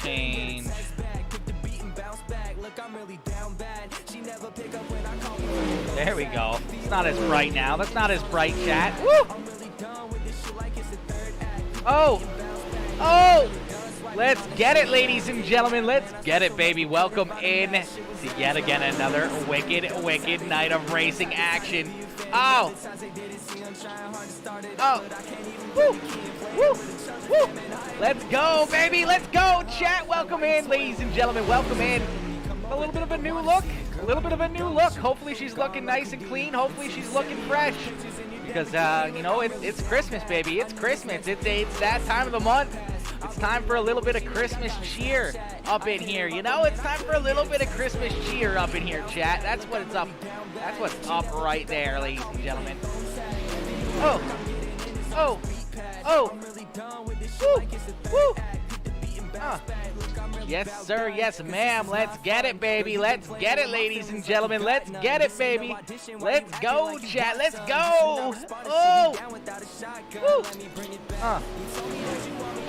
Change. There we go. It's not as bright now. That's not as bright, chat. Woo! Oh! Oh! Let's get it, ladies and gentlemen. Let's get it, baby. Welcome in to yet again another wicked, wicked night of racing action. Oh! Oh! Woo! Woo! Woo! Let's go, baby. Let's go, chat. Welcome in, ladies and gentlemen. Welcome in. A little bit of a new look. A little bit of a new look. Hopefully she's looking nice and clean. Hopefully she's looking fresh. Because, you know, it's Christmas, baby. It's Christmas. It's that time of the month. It's time for a little bit of Christmas cheer up in here. You know, it's time for a little bit of Christmas cheer up in here, chat. That's what it's up. That's what's up right there, ladies and gentlemen. Oh. Oh. Oh. Woo. Woo. Yes, sir. Yes, ma'am. Let's get it, baby. Let's get it, ladies and gentlemen. Let's get it, baby. Let's go, chat. Let's go. Oh. Woo.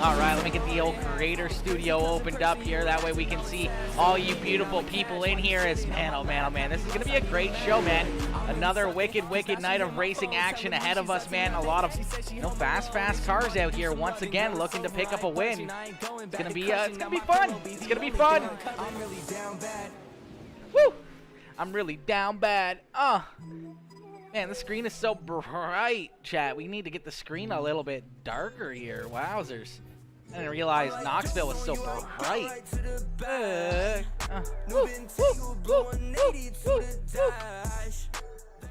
All right, let me get the old creator studio opened up here. That way we can see all you beautiful people in here. It's, man, oh, man, oh, man. This is going to be a great show, man. Another wicked, wicked night of racing action ahead of us, man. A lot of, you know, fast cars out here once again looking to pick up a win. It's going to be fun. It's going to be fun. Woo! I'm really down bad. Man, the screen is so bright, chat. We need to get the screen a little bit darker here. Wowzers. I didn't realize Knoxville was so bright.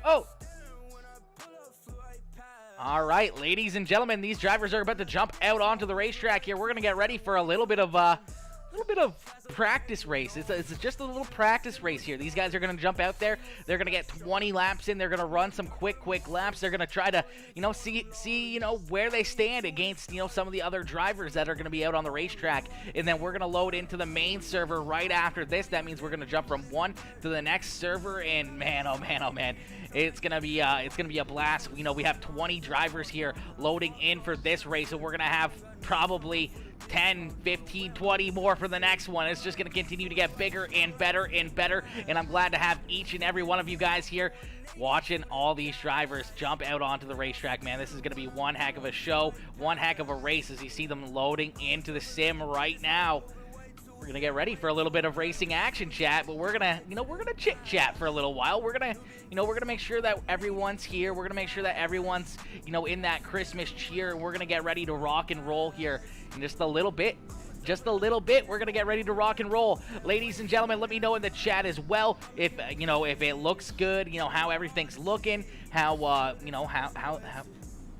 Oh. All right, ladies and gentlemen, these drivers are about to jump out onto the racetrack here. We're going to get ready for a little bit of practice race. It's just a little practice race here. These guys are going to jump out there. They're going to get 20 laps in. They're going to run some quick laps. They're going to try to, you know, see, you know, where they stand against, you know, some of the other drivers that are going to be out on the racetrack. And then we're going to load into the main server right after this. That means we're going to jump from one to the next server. And man, oh man, oh man. It's gonna be a blast. You know, we have 20 drivers here loading in for this race, and we're gonna have probably 10, 15, 20 more for the next one. It's just gonna continue to get bigger and better and better, and I'm glad to have each and every one of you guys here watching all these drivers jump out onto the racetrack, man. This is gonna be one heck of a show, one heck of a race as you see them loading into the sim right now. We're gonna get ready for a little bit of racing action, chat, but we're gonna chit chat for a little while. We're gonna make sure that everyone's here. We're gonna make sure that everyone's, you know, in that Christmas cheer. We're gonna get ready to rock and roll here in just a little bit. Just a little bit. We're gonna get ready to rock and roll, ladies and gentlemen. Let me know in the chat as well if you know, if it looks good. You know, how everything's looking. How you know, how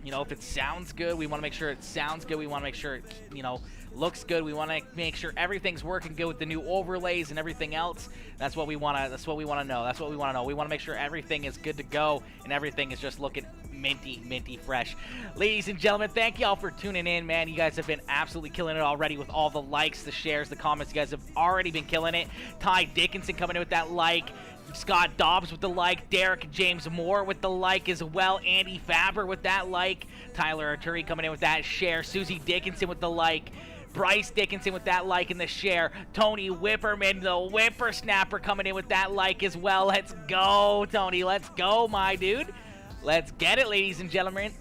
you know, if it sounds good. We want to make sure it sounds good. We want to make sure it, you know, looks good. We want to make sure everything's working good with the new overlays and everything else. That's what we want to know. That's what we want to know. We want to make sure everything is good to go and everything is just looking minty fresh. Ladies and gentlemen, thank y'all for tuning in, man. You guys have been absolutely killing it already with all the likes, the shares, the comments. You guys have already been killing it. Ty Dickinson coming in with that like. Scott Dobbs with the like, Derek James Moore with the like as well, Andy Faber with that like, Tyler Arturi coming in with that share, Susie Dickinson with the like, Bryce Dickinson with that like and the share, Tony Whipperman, the whippersnapper, coming in with that like as well. Let's go, Tony. Let's go, my dude. Let's get it, ladies and gentlemen.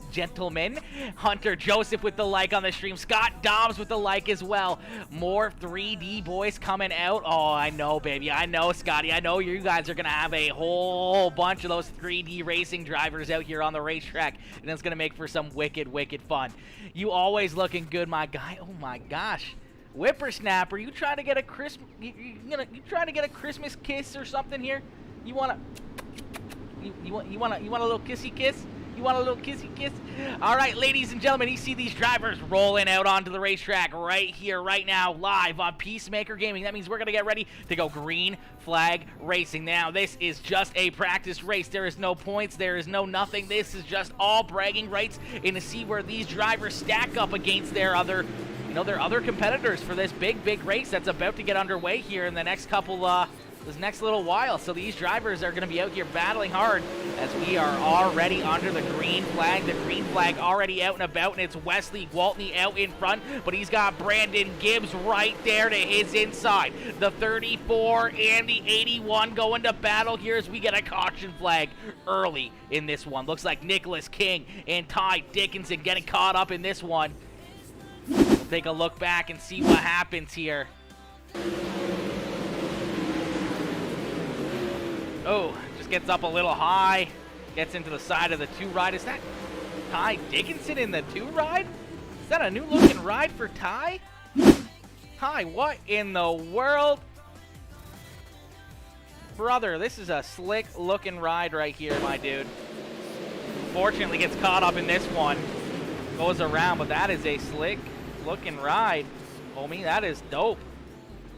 Hunter Joseph with the like on the stream. Scott Dobbs with the like as well. More 3D boys coming out. Oh, I know, baby. I know, Scotty. I know you guys are going to have a whole bunch of those 3D racing drivers out here on the racetrack, and it's going to make for some wicked fun. You always looking good, my guy. Oh, my gosh. Whippersnapper, you trying to get a trying to get a Christmas kiss or something here? You want to... You want a little kissy kiss? You want a little kissy kiss? All right, ladies and gentlemen, you see these drivers rolling out onto the racetrack right here, right now, live on Peacemaker Gaming. That means we're going to get ready to go green flag racing. Now, this is just a practice race. There is no points. There is no nothing. This is just all bragging rights and to see where these drivers stack up against their other, you know, their other competitors for this big race that's about to get underway here in the next couple this next little while. So these drivers are going to be out here battling hard as we are already under the green flag. The green flag already out and about, and it's Wesley Gwaltney out in front, but he's got Brandon Gibbs right there to his inside. The 34 and the 81 going to battle here as we get a caution flag early in this one. Looks like Nicholas King and Ty Dickinson getting caught up in this one. We'll take a look back and see what happens here. Oh, just gets up a little high, gets into the side of the 2 ride. Is that Ty Dickinson in the 2 ride? Is that a new looking ride for Ty? Ty, what in the world? Brother, this is a slick looking ride right here, my dude. Fortunately gets caught up in this one. Goes around, but that is a slick looking ride. Homie, that is dope.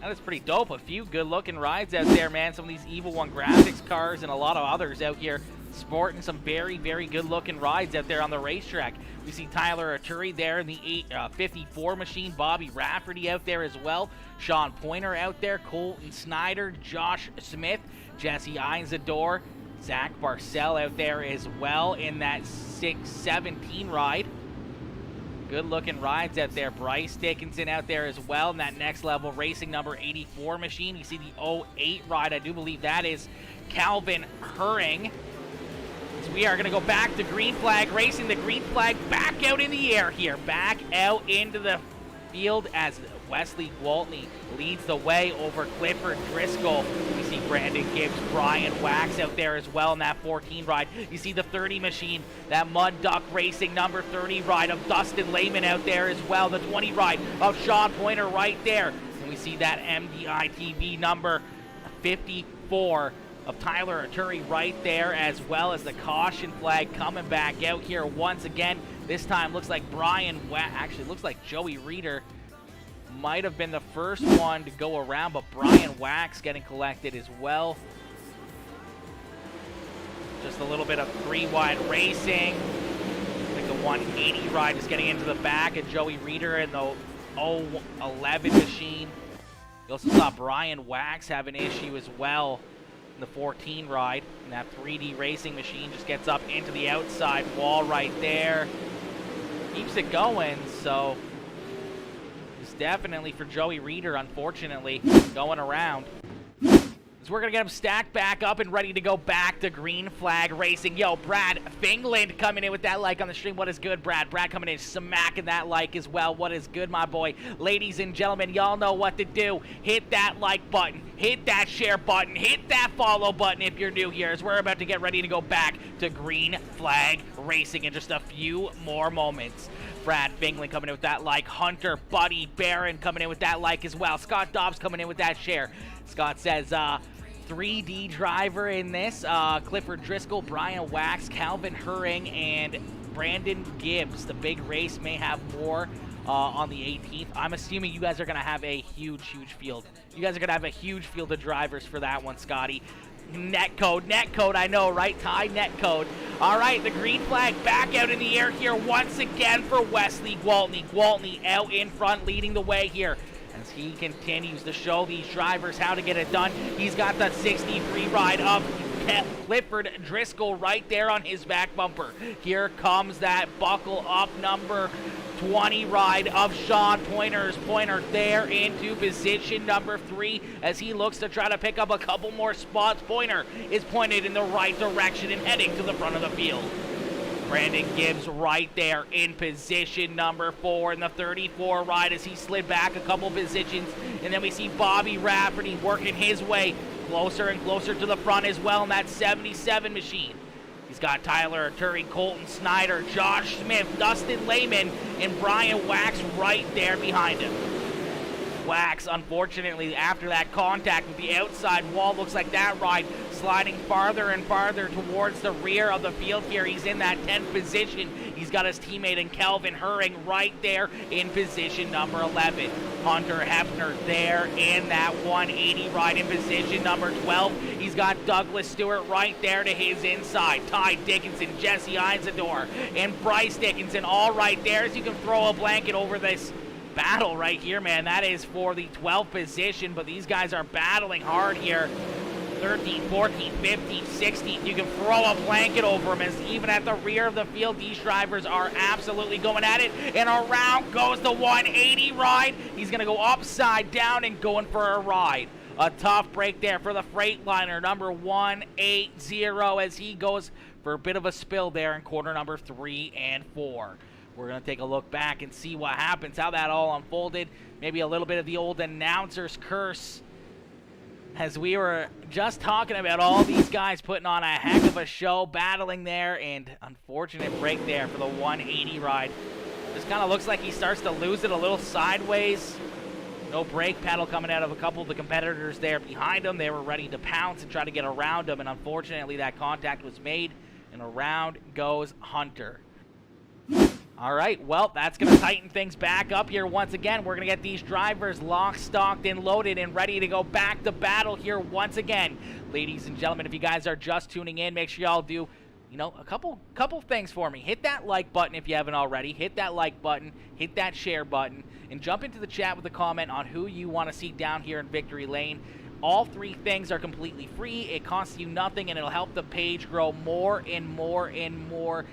That is pretty dope. A few good-looking rides out there, man. Some of these Evil One graphics cars and a lot of others out here sporting some very, very good-looking rides out there on the racetrack. We see Tyler Arturi there in the 54 machine. Bobby Rafferty out there as well. Sean Pointer out there. Colton Snyder. Josh Smith. Jesse Einzador. Zach Barcel out there as well in that 617 ride. Good-looking rides out there. Bryce Dickinson out there as well in that next level racing number 84 machine. You see the 08 ride. I do believe that is Calvin Hurring. So we are going to go back to green flag racing. The green flag back out in the air here. Back out into the field as Wesley Gwaltney leads the way over Clifford Driscoll. You see Brandon Gibbs, Brian Wax out there as well in that 14 ride. You see the 30 machine, that Mud Duck Racing number 30 ride of Dustin Lehman out there as well. The 20 ride of Sean Pointer right there. And we see that MDI TV number 54 of Tyler Arturi right there, as well as the caution flag coming back out here once again. This time looks like actually looks like Joey Reeder might have been the first one to go around, but Brian Wax getting collected as well. Just a little bit of 3-wide racing. I think the 180 ride is getting into the back of Joey Reeder in the 011 machine. You also saw Brian Wax have an issue as well in the 14 ride. And that 3D racing machine just gets up into the outside wall right there. Keeps it going, so it's definitely for Joey Reeder, unfortunately, going around. So we're going to get him stacked back up and ready to go back to green flag racing. Yo, Brad Fingland coming in with that like on the stream. What is good, Brad? Brad coming in smacking that like as well. What is good, my boy? Ladies and gentlemen, y'all know what to do. Hit that like button. Hit that share button. Hit that follow button if you're new here, as we're about to get ready to go back to green flag racing in just a few more moments. Brad Fingland coming in with that like. Hunter Buddy Barron coming in with that like as well. Scott Dobbs coming in with that share. Scott says, 3D driver in this. Clifford Driscoll, Brian Wax, Calvin Hurring, and Brandon Gibbs. The big race may have more on the 18th. I'm assuming you guys are going to have a huge field. You guys are going to have a huge field of drivers for that one, Scotty. Netcode, I know, right, Ty? Netcode. All right, the green flag back out in the air here once again for Wesley Gwaltney. Gwaltney out in front, leading the way here as he continues to show these drivers how to get it done. He's got the 63 ride of Clifford Driscoll right there on his back bumper. Here comes that buckle up number 20 ride of Sean Pointer's Pointer there into position number 3 as he looks to try to pick up a couple more spots. Pointer is pointed in the right direction and heading to the front of the field. Brandon Gibbs right there in position number 4 in the 34 ride as he slid back a couple positions. And then we see Bobby Rafferty working his way closer and closer to the front as well in that 77 machine. He's got Tyler Arturi, Colton Snyder, Josh Smith, Dustin Lehman, and Brian Wax right there behind him. Wax, unfortunately, after that contact with the outside wall, looks like that ride sliding farther and farther towards the rear of the field here. He's in that 10th position. He's got his teammate in Calvin Hurring right there in position number 11. Hunter Hefner there in that 180 ride in position number 12. He's got Douglas Stewart right there to his inside. Ty Dickinson, Jesse Einzador, and Bryce Dickinson all right there as you can throw a blanket over this battle right here, man. That is for the 12th position, but these guys are battling hard here. 13th, 14th, 15th, 16th. You can throw a blanket over them, as even at the rear of the field, these drivers are absolutely going at it. And around goes the 180 ride. He's going to go upside down and going for a ride. A tough break there for the Freightliner, number 180, as he goes for a bit of a spill there in corner number 3 and 4. We're going to take a look back and see what happens, how that all unfolded. Maybe a little bit of the old announcer's curse, as we were just talking about all these guys putting on a heck of a show, battling there, and unfortunate break there for the 180 ride. Just kind of looks like he starts to lose it a little sideways. No brake pedal coming out of a couple of the competitors there behind him. They were ready to pounce and try to get around him, and unfortunately that contact was made, and around goes Hunter. All right, well, that's going to tighten things back up here once again. We're going to get these drivers locked, stocked, and loaded and ready to go back to battle here once again. Ladies and gentlemen, if you guys are just tuning in, make sure y'all do, you know, a couple things for me. Hit that like button if you haven't already. Hit that like button, hit that share button, and jump into the chat with a comment on who you want to see down here in Victory Lane. All 3 things are completely free. It costs you nothing, and it'll help the page grow more and more and more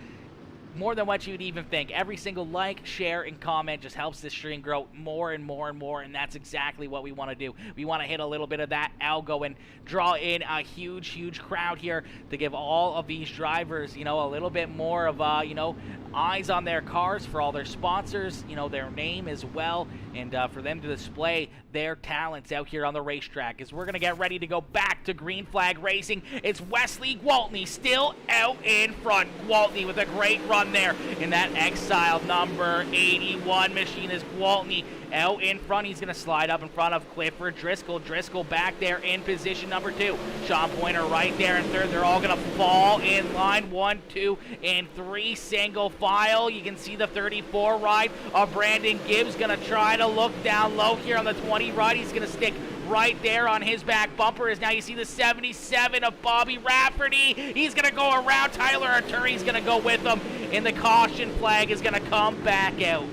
than what you'd even think. Every single like, share, and comment just helps this stream grow more and more and more, and that's exactly what we want to do. We want to hit a little bit of that algo and draw in a huge, huge crowd here to give all of these drivers, you know, a little bit more of, you know, eyes on their cars for all their sponsors, you know, their name as well, and for them to display their talents out here on the racetrack. As we're going to get ready to go back to green flag racing, it's Wesley Gwaltney still out in front. Gwaltney with a great run there in that Exile number 81 machine. As Gwaltney out in front, he's going to slide up in front of Clifford Driscoll. Driscoll back there in position number 2. Sean Pointer right there in third. They're all going to fall in line 1, 2, and 3 single file. You can see the 34 ride of Brandon Gibbs going to try to look down low here on the 20 ride. He's going to stick right there on his back bumper. As now you see the 77 of Bobby Rafferty. He's going to go around. Tyler Arturi's going to go with him, and the caution flag is going to come back out.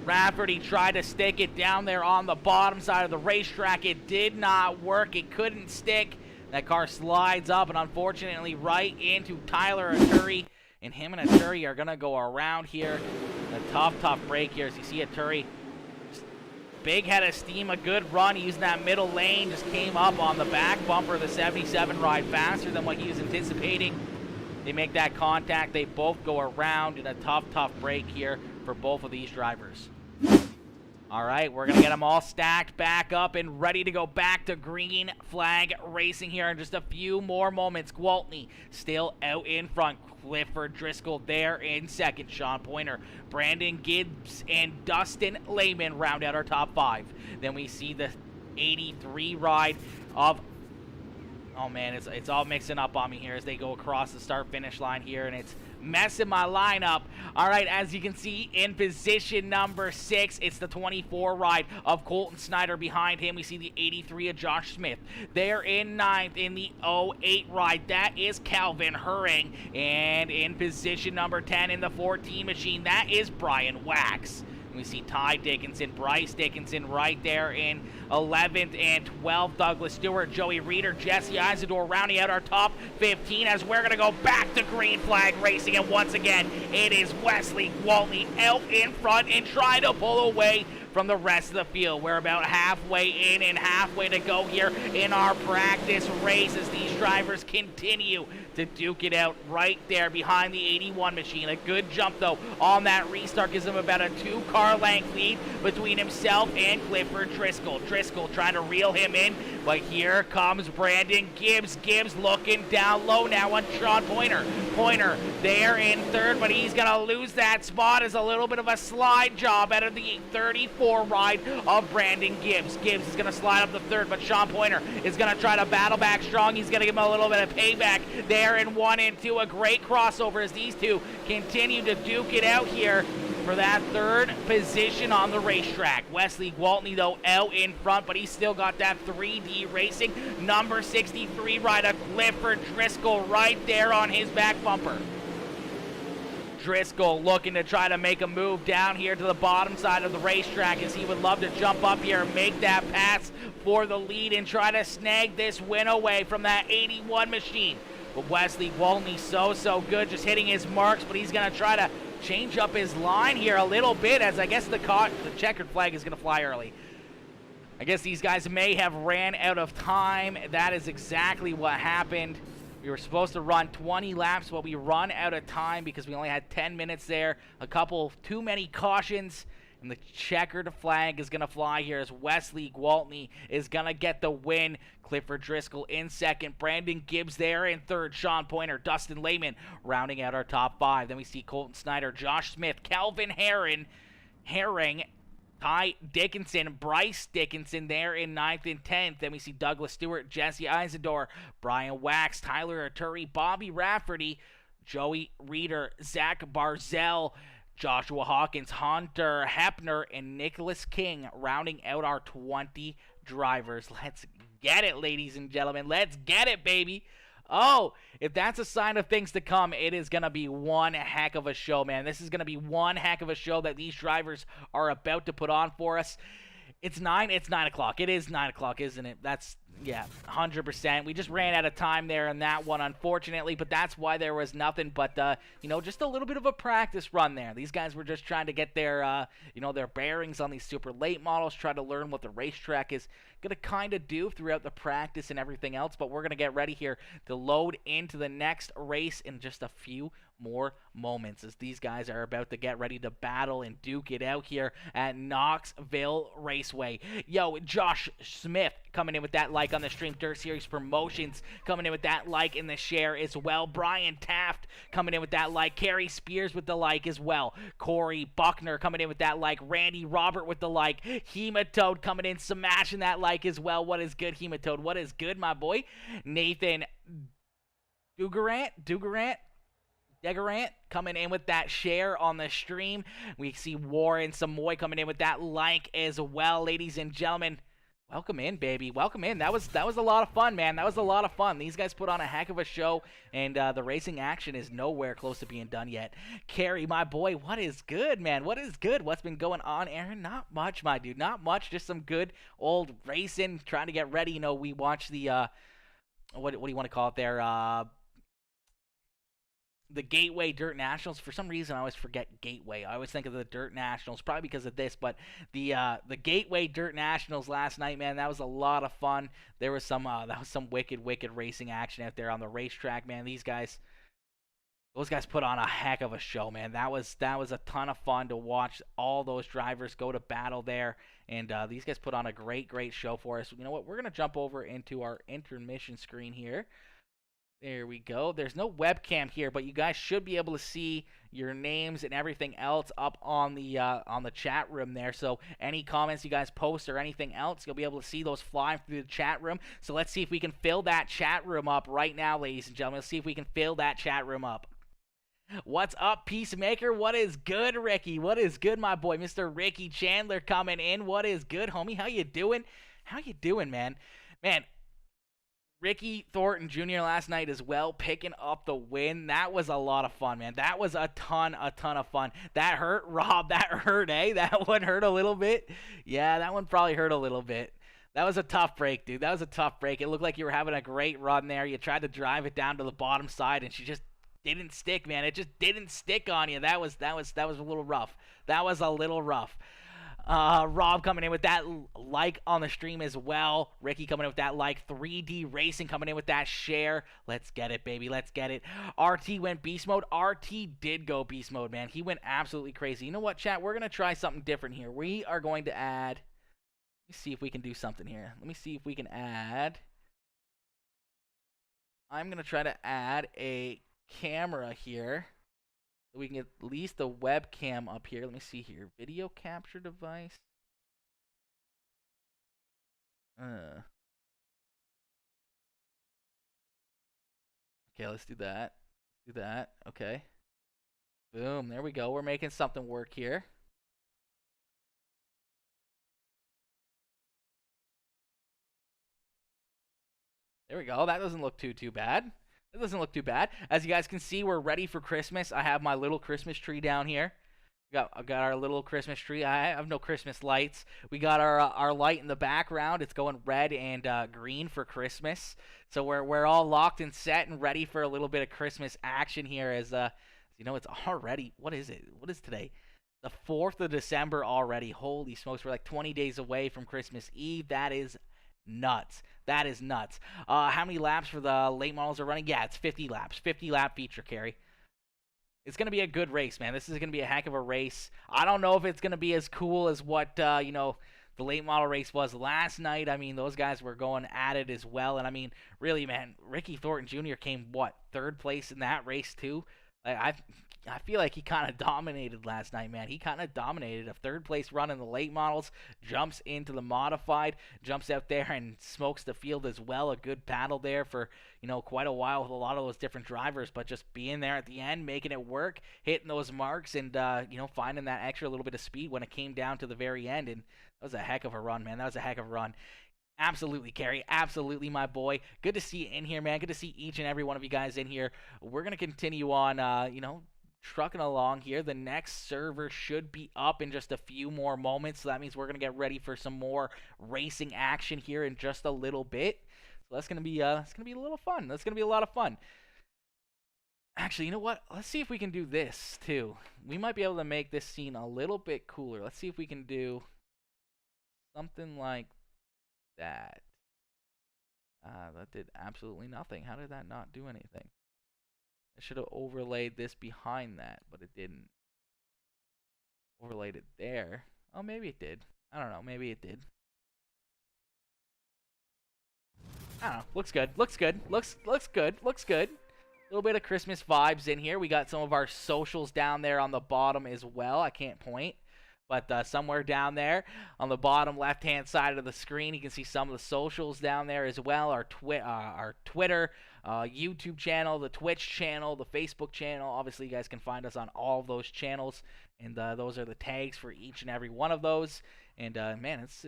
Rafferty tried to stick it down there on the bottom side of the racetrack. It did not work. It couldn't stick. That car slides up, and unfortunately right into Tyler Arturi, and him and Arturi are going to go around here. A tough break here. As you see Arturi, big head of steam, a good run. Using that middle lane, just came up on the back bumper of the 77 ride faster than what he was anticipating. They make that contact. They both go around in a tough break here for both of these drivers. All right, we're going to get them all stacked back up and ready to go back to green flag racing here in just a few more moments. Gwaltney still out in front. Clifford Driscoll there in second. Sean Pointer, Brandon Gibbs, and Dustin Lehman round out our top 5. Then we see the 83 ride of... Oh, man, it's all mixing up on me here as they go across the start-finish line here, and it's messing my lineup. All right, as you can see, in position number 6, it's the 24 ride of Colton Snyder. Behind him, we see the 83 of Josh Smith. They're in 9th in the 08 ride. That is Calvin Hurring. And in position number 10 in the 14 machine, that is Brian Wax. We see Ty Dickinson, Bryce Dickinson right there in 11th and 12th. Douglas Stewart, Joey Reeder, Jesse Isidore rounding out our top 15 as we're going to go back to green flag racing. And once again, it is Wesley Gwaltney out in front and trying to pull away from the rest of the field. We're about halfway in and halfway to go here in our practice race as these drivers continue to duke it out right there behind the 81 machine. A good jump, though, on that restart gives him about a 2-car length lead between himself and Clifford Driscoll. Driscoll trying to reel him in, but here comes Brandon Gibbs. Gibbs looking down low now on Sean Pointer. Pointer there in third, but he's going to lose that spot as a little bit of a slide job out of the 34 ride of Brandon Gibbs. Gibbs is going to slide up the third, but Sean Pointer is going to try to battle back strong. He's going to give him a little bit of payback there in 1 and 2. A great crossover as these two continue to duke it out here for that third position on the racetrack. Wesley Gwaltney, though, out in front, but he's still got that 3D Racing number 63 ride of Clifford Driscoll right there on his back bumper. Driscoll looking to try to make a move down here to the bottom side of the racetrack as he would love to jump up here and make that pass for the lead and try to snag this win away from that 81 machine. But Wesley Waltney so good, just hitting his marks, but he's going to try to change up his line here a little bit as I guess the checkered flag is going to fly early. I guess these guys may have ran out of time. That is exactly what happened. We were supposed to run 20 laps, but we run out of time because we only had 10 minutes there. A couple too many cautions, and the checkered flag is going to fly here as Wesley Gwaltney is going to get the win. Clifford Driscoll in second. Brandon Gibbs there in third. Sean Pointer, Dustin Lehman rounding out our top five. Then we see Colton Snyder, Josh Smith, Calvin Herring, Ty Dickinson, Bryce Dickinson there in 9th and 10th. Then we see Douglas Stewart, Jesse Eisendoor, Brian Wax, Tyler Arturi, Bobby Rafferty, Joey Reeder, Zach Barzell, Joshua Hawkins, Hunter Hepner, and Nicholas King rounding out our 20 drivers. Let's get it, ladies and gentlemen. Let's get it, baby. Oh, if that's a sign of things to come, it is going to be one heck of a show, man. This is going to be one heck of a show that these drivers are about to put on for us. It's 9 o'clock. It is 9 o'clock, isn't it? That's, yeah, 100%. We just ran out of time there in that one, unfortunately, but that's why there was nothing but, you know, just a little bit of a practice run there. These guys were just trying to get their, you know, their bearings on these super late models, try to learn what the racetrack is going to kind of do throughout the practice and everything else, but we're going to get ready here to load into the next race in just a few more moments as these guys are about to get ready to battle and duke it out here at Knoxville Raceway. Yo, Josh Smith coming in with that like on the Stream Dirt Series Promotions, coming in with that like in the share as well. Brian Taft coming in with that like. Carrie Spears with the like as well. Corey Buckner coming in with that like. Randy Robert with the like. Hematode coming in, smashing that like as well. What is good, Hematode? What is good, my boy? Nathan Dugarant coming in with that share on the stream. We see Warren Samoy coming in with that like as well, ladies and gentlemen. Welcome in, baby. Welcome in. That was a lot of fun, man. That was a lot of fun. These guys put on a heck of a show, and the racing action is nowhere close to being done yet. Carrie, my boy, what is good, man? What is good? What's been going on, Aaron? Not much, my dude. Not much. Just some good old racing, trying to get ready. You know, we watched the, what do you want to call it there? The Gateway Dirt Nationals. For some reason, I always forget Gateway. I always think of the Dirt Nationals, probably because of this. But the Gateway Dirt Nationals last night, man, that was a lot of fun. There was some wicked racing action out there on the racetrack, man. Those guys put on a heck of a show, man. That was a ton of fun to watch all those drivers go to battle there, and these guys put on a great show for us. You know what? We're gonna jump over into our intermission screen here. There we go. There's no webcam here, but you guys should be able to see your names and everything else up on the chat room there. So any comments you guys post or anything else, you'll be able to see those flying through the chat room. So let's see if we can fill that chat room up right now, ladies and gentlemen. Let's see if we can fill that chat room up. What's up, Peacemaker? What is good, Ricky? What is good, my boy? Mr. Ricky Chandler coming in. What is good, homie? How you doing? How you doing, man? Man, Ricky Thornton Jr. last night as well, picking up the win. That was a lot of fun, man. That was a ton of fun. That hurt, Rob. That hurt, eh? That one hurt a little bit. Yeah, that one probably hurt a little bit. That was a tough break, dude. That was a tough break. It looked like you were having a great run there. You tried to drive it down to the bottom side, and she just didn't stick, man. It just didn't stick on you. That was a little rough. That was a little rough. Rob coming in with that like on the stream as well. Ricky coming in with that like. 3D Racing coming in with that share. Let's get it, baby. Let's get it. RT went beast mode. RT did go beast mode, man. He went absolutely crazy. You know what, chat? We're going to try something different here. We are going to add... Let me see if we can do something here. Let me see if we can add... I'm going to try to add a camera here. So we can get at least the webcam up here. Let me see here. Video capture device. Okay, let's do that. Do that. Okay. Boom. There we go. We're making something work here. There we go. That doesn't look too bad. It doesn't look too bad. As you guys can see, we're ready for Christmas. I have my little Christmas tree down here. I got our little Christmas tree. I have no Christmas lights. We got our light in the background. It's going red and green for Christmas. So we're all locked and set and ready for a little bit of Christmas action here. As you know, it's already, what is it? What is today? The 4th of December already. Holy smokes, we're like 20 days away from Christmas Eve. That is nuts. That is nuts. How many laps for the late models are running? Yeah, it's 50 laps. 50 lap feature carry. It's going to be a good race, man. This is going to be a heck of a race. I don't know if it's going to be as cool as what, you know, the late model race was last night. I mean, those guys were going at it as well. And, I mean, really, man, Ricky Thornton Jr. came, what, 3rd place in that race, too? Like, I feel like he kind of dominated last night, man. He kind of dominated. A 3rd place run in the late models, jumps into the modified, jumps out there and smokes the field as well. A good battle there for, you know, quite a while with a lot of those different drivers, but just being there at the end, making it work, hitting those marks, and, you know, finding that extra little bit of speed when it came down to the very end. And that was a heck of a run, man. That was a heck of a run. Absolutely, Kerry. Absolutely, my boy. Good to see you in here, man. Good to see each and every one of you guys in here. We're going to continue on, you know, trucking along here. The next server should be up in just a few more moments, so that means we're going to get ready for some more racing action here in just a little bit. So that's going to be a little fun. That's going to be a lot of fun. Actually, you know what? Let's see if we can do this, too. We might be able to make this scene a little bit cooler. Let's see if we can do something like that. That did absolutely nothing. How did that not do anything? I should have overlaid this behind that, but it didn't. Overlaid it there. Oh, maybe it did. I don't know. Maybe it did. I don't know. Looks good. Looks good. Looks good. Looks good. A little bit of Christmas vibes in here. We got some of our socials down there on the bottom as well. I can't point. But somewhere down there on the bottom left-hand side of the screen, you can see some of the socials down there as well. Our Twitter, YouTube channel, the Twitch channel, the Facebook channel. Obviously, you guys can find us on all of those channels, and those are the tags for each and every one of those. And man, it's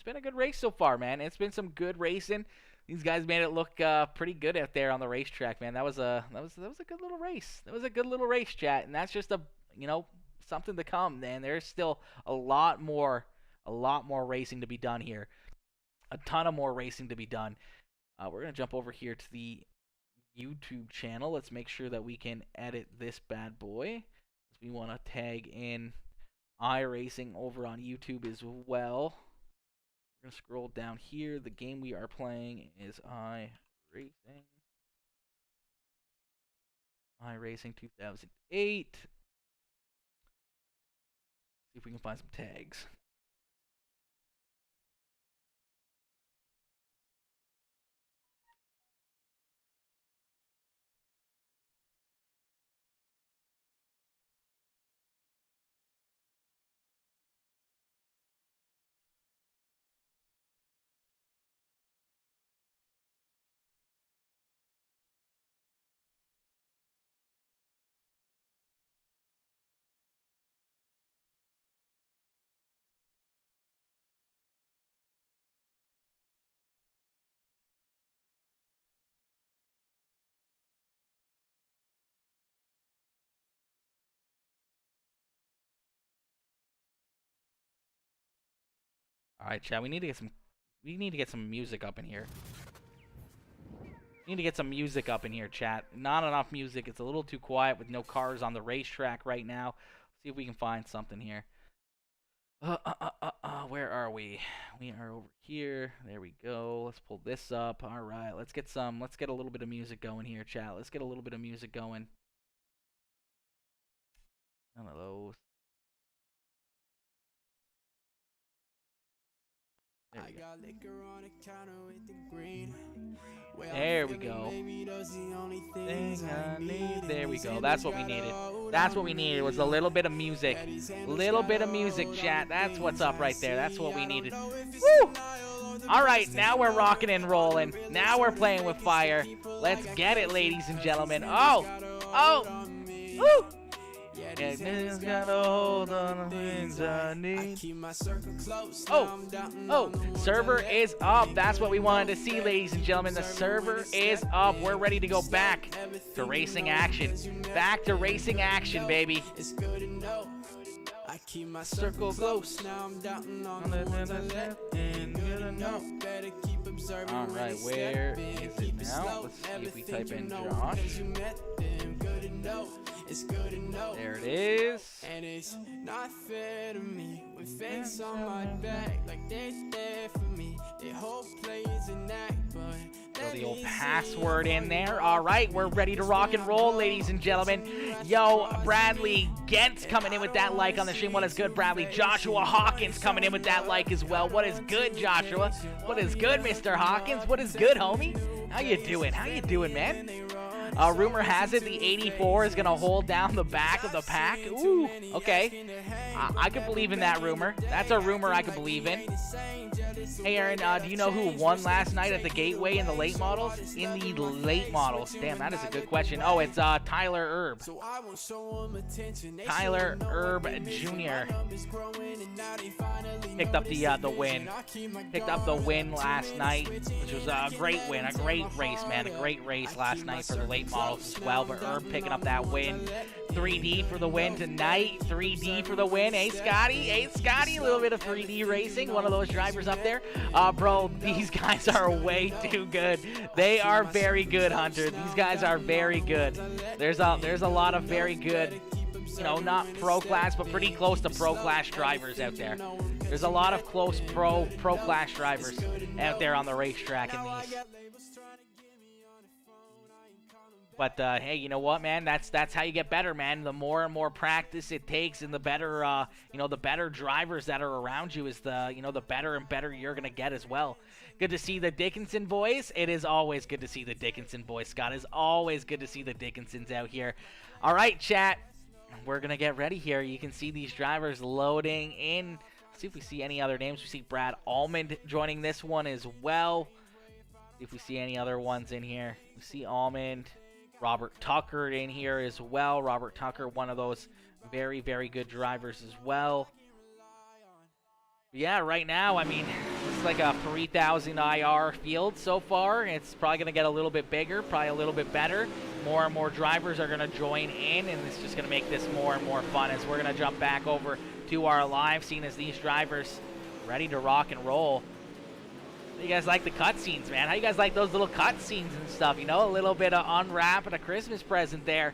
been a good race so far, man. It's been some good racing. These guys made it look pretty good out there on the racetrack, man. That was a good little race. That was a good little race, chat, and that's just a, you know, something to come, man. There's still a lot more racing to be done here. A ton of more racing to be done. We're going to jump over here to the YouTube channel. Let's make sure that we can edit this bad boy. We want to tag in iRacing over on YouTube as well. We're going to scroll down here. The game we are playing is iRacing. iRacing 2008. See if we can find some tags. All right, chat. We need to get some music up in here. We need to get some music up in here, chat. Not enough music. It's a little too quiet with no cars on the racetrack right now. See if we can find something here. Where are we? We are over here. There we go. Let's pull this up. All right. Let's get a little bit of music going here, chat. Let's get a little bit of music going. None of those. There we go. There we go. That's what we needed. That's what we needed, was a little bit of music. Little bit of music, chat. That's what's up right there. That's what we needed. Woo! All right, now we're rocking and rolling. Now we're playing with fire. Let's get it, ladies and gentlemen. Oh! Woo! Yeah, niggas gotta hold on the things I need. Oh, server is up. That's what we wanted to see, ladies and gentlemen. The server is up. We're ready to go back to racing action. Back to racing action, baby. It's good to know. I keep my circle close. Now I'm doubting on the ones I let in. Good to know. Better keep observing. All right, where is it now? Let's see if we type in Josh. Good to know. It's good to know. There it is. And it's not fair to me with fakes on my back, like they're there for me. They hope plays an act, but throw the old password in there. All right, we're ready to rock and roll, ladies and gentlemen. Yo, Bradley Gentz coming in with that like on the stream. What is good, Bradley? Joshua Hawkins coming in with that like as well. What is good, Joshua? What is good, Mr. Hawkins? What is good, homie? How you doing? How you doing, man? Rumor has it the 84 is going to hold down the back of the pack. Ooh, okay. I could believe in that rumor. That's a rumor I could believe in. Hey, Aaron, do you know who won last night at the Gateway in the late models? In the late models. Damn, that is a good question. Oh, it's Tyler Erb. Tyler Erb Jr. Picked up the win. Picked up the win last night, which was a great win. A great race, man. A great race last night for the late models as well. But Erb picking up that win. 3D for the win tonight. 3D for the win. Hey, Scotty. Hey, Scotty. A little bit of 3D racing. One of those drivers up there. Bro, these guys are way too good. They are very good, Hunter. These guys are very good. There's a lot of very good, you know, not pro class, but pretty close to pro class drivers out there. There's a lot of close pro class drivers out there on the racetrack in these. But hey, you know what, man? That's how you get better, man. The more and more practice it takes, and the better, you know, the better drivers that are around you is the better and better you're gonna get as well. Good to see the Dickinson boys. It is always good to see the Dickinson boys, Scott. It's always good to see the Dickinsons out here. All right, chat. We're gonna get ready here. You can see these drivers loading in. Let's see if we see any other names. We see Brad Almond joining this one as well. See if we see any other ones in here. We see Almond. Robert Tucker in here as well. Robert Tucker, one of those very, very good drivers as well. Yeah, right now, I mean, it's like a 3,000 IR field so far. It's probably going to get a little bit bigger, probably a little bit better. More and more drivers are going to join in, and it's just going to make this more and more fun as we're going to jump back over to our live scene as these drivers ready to rock and roll. How you guys like the cutscenes, man? How you guys like those little cutscenes and stuff? You know, a little bit of unwrapping a Christmas present there.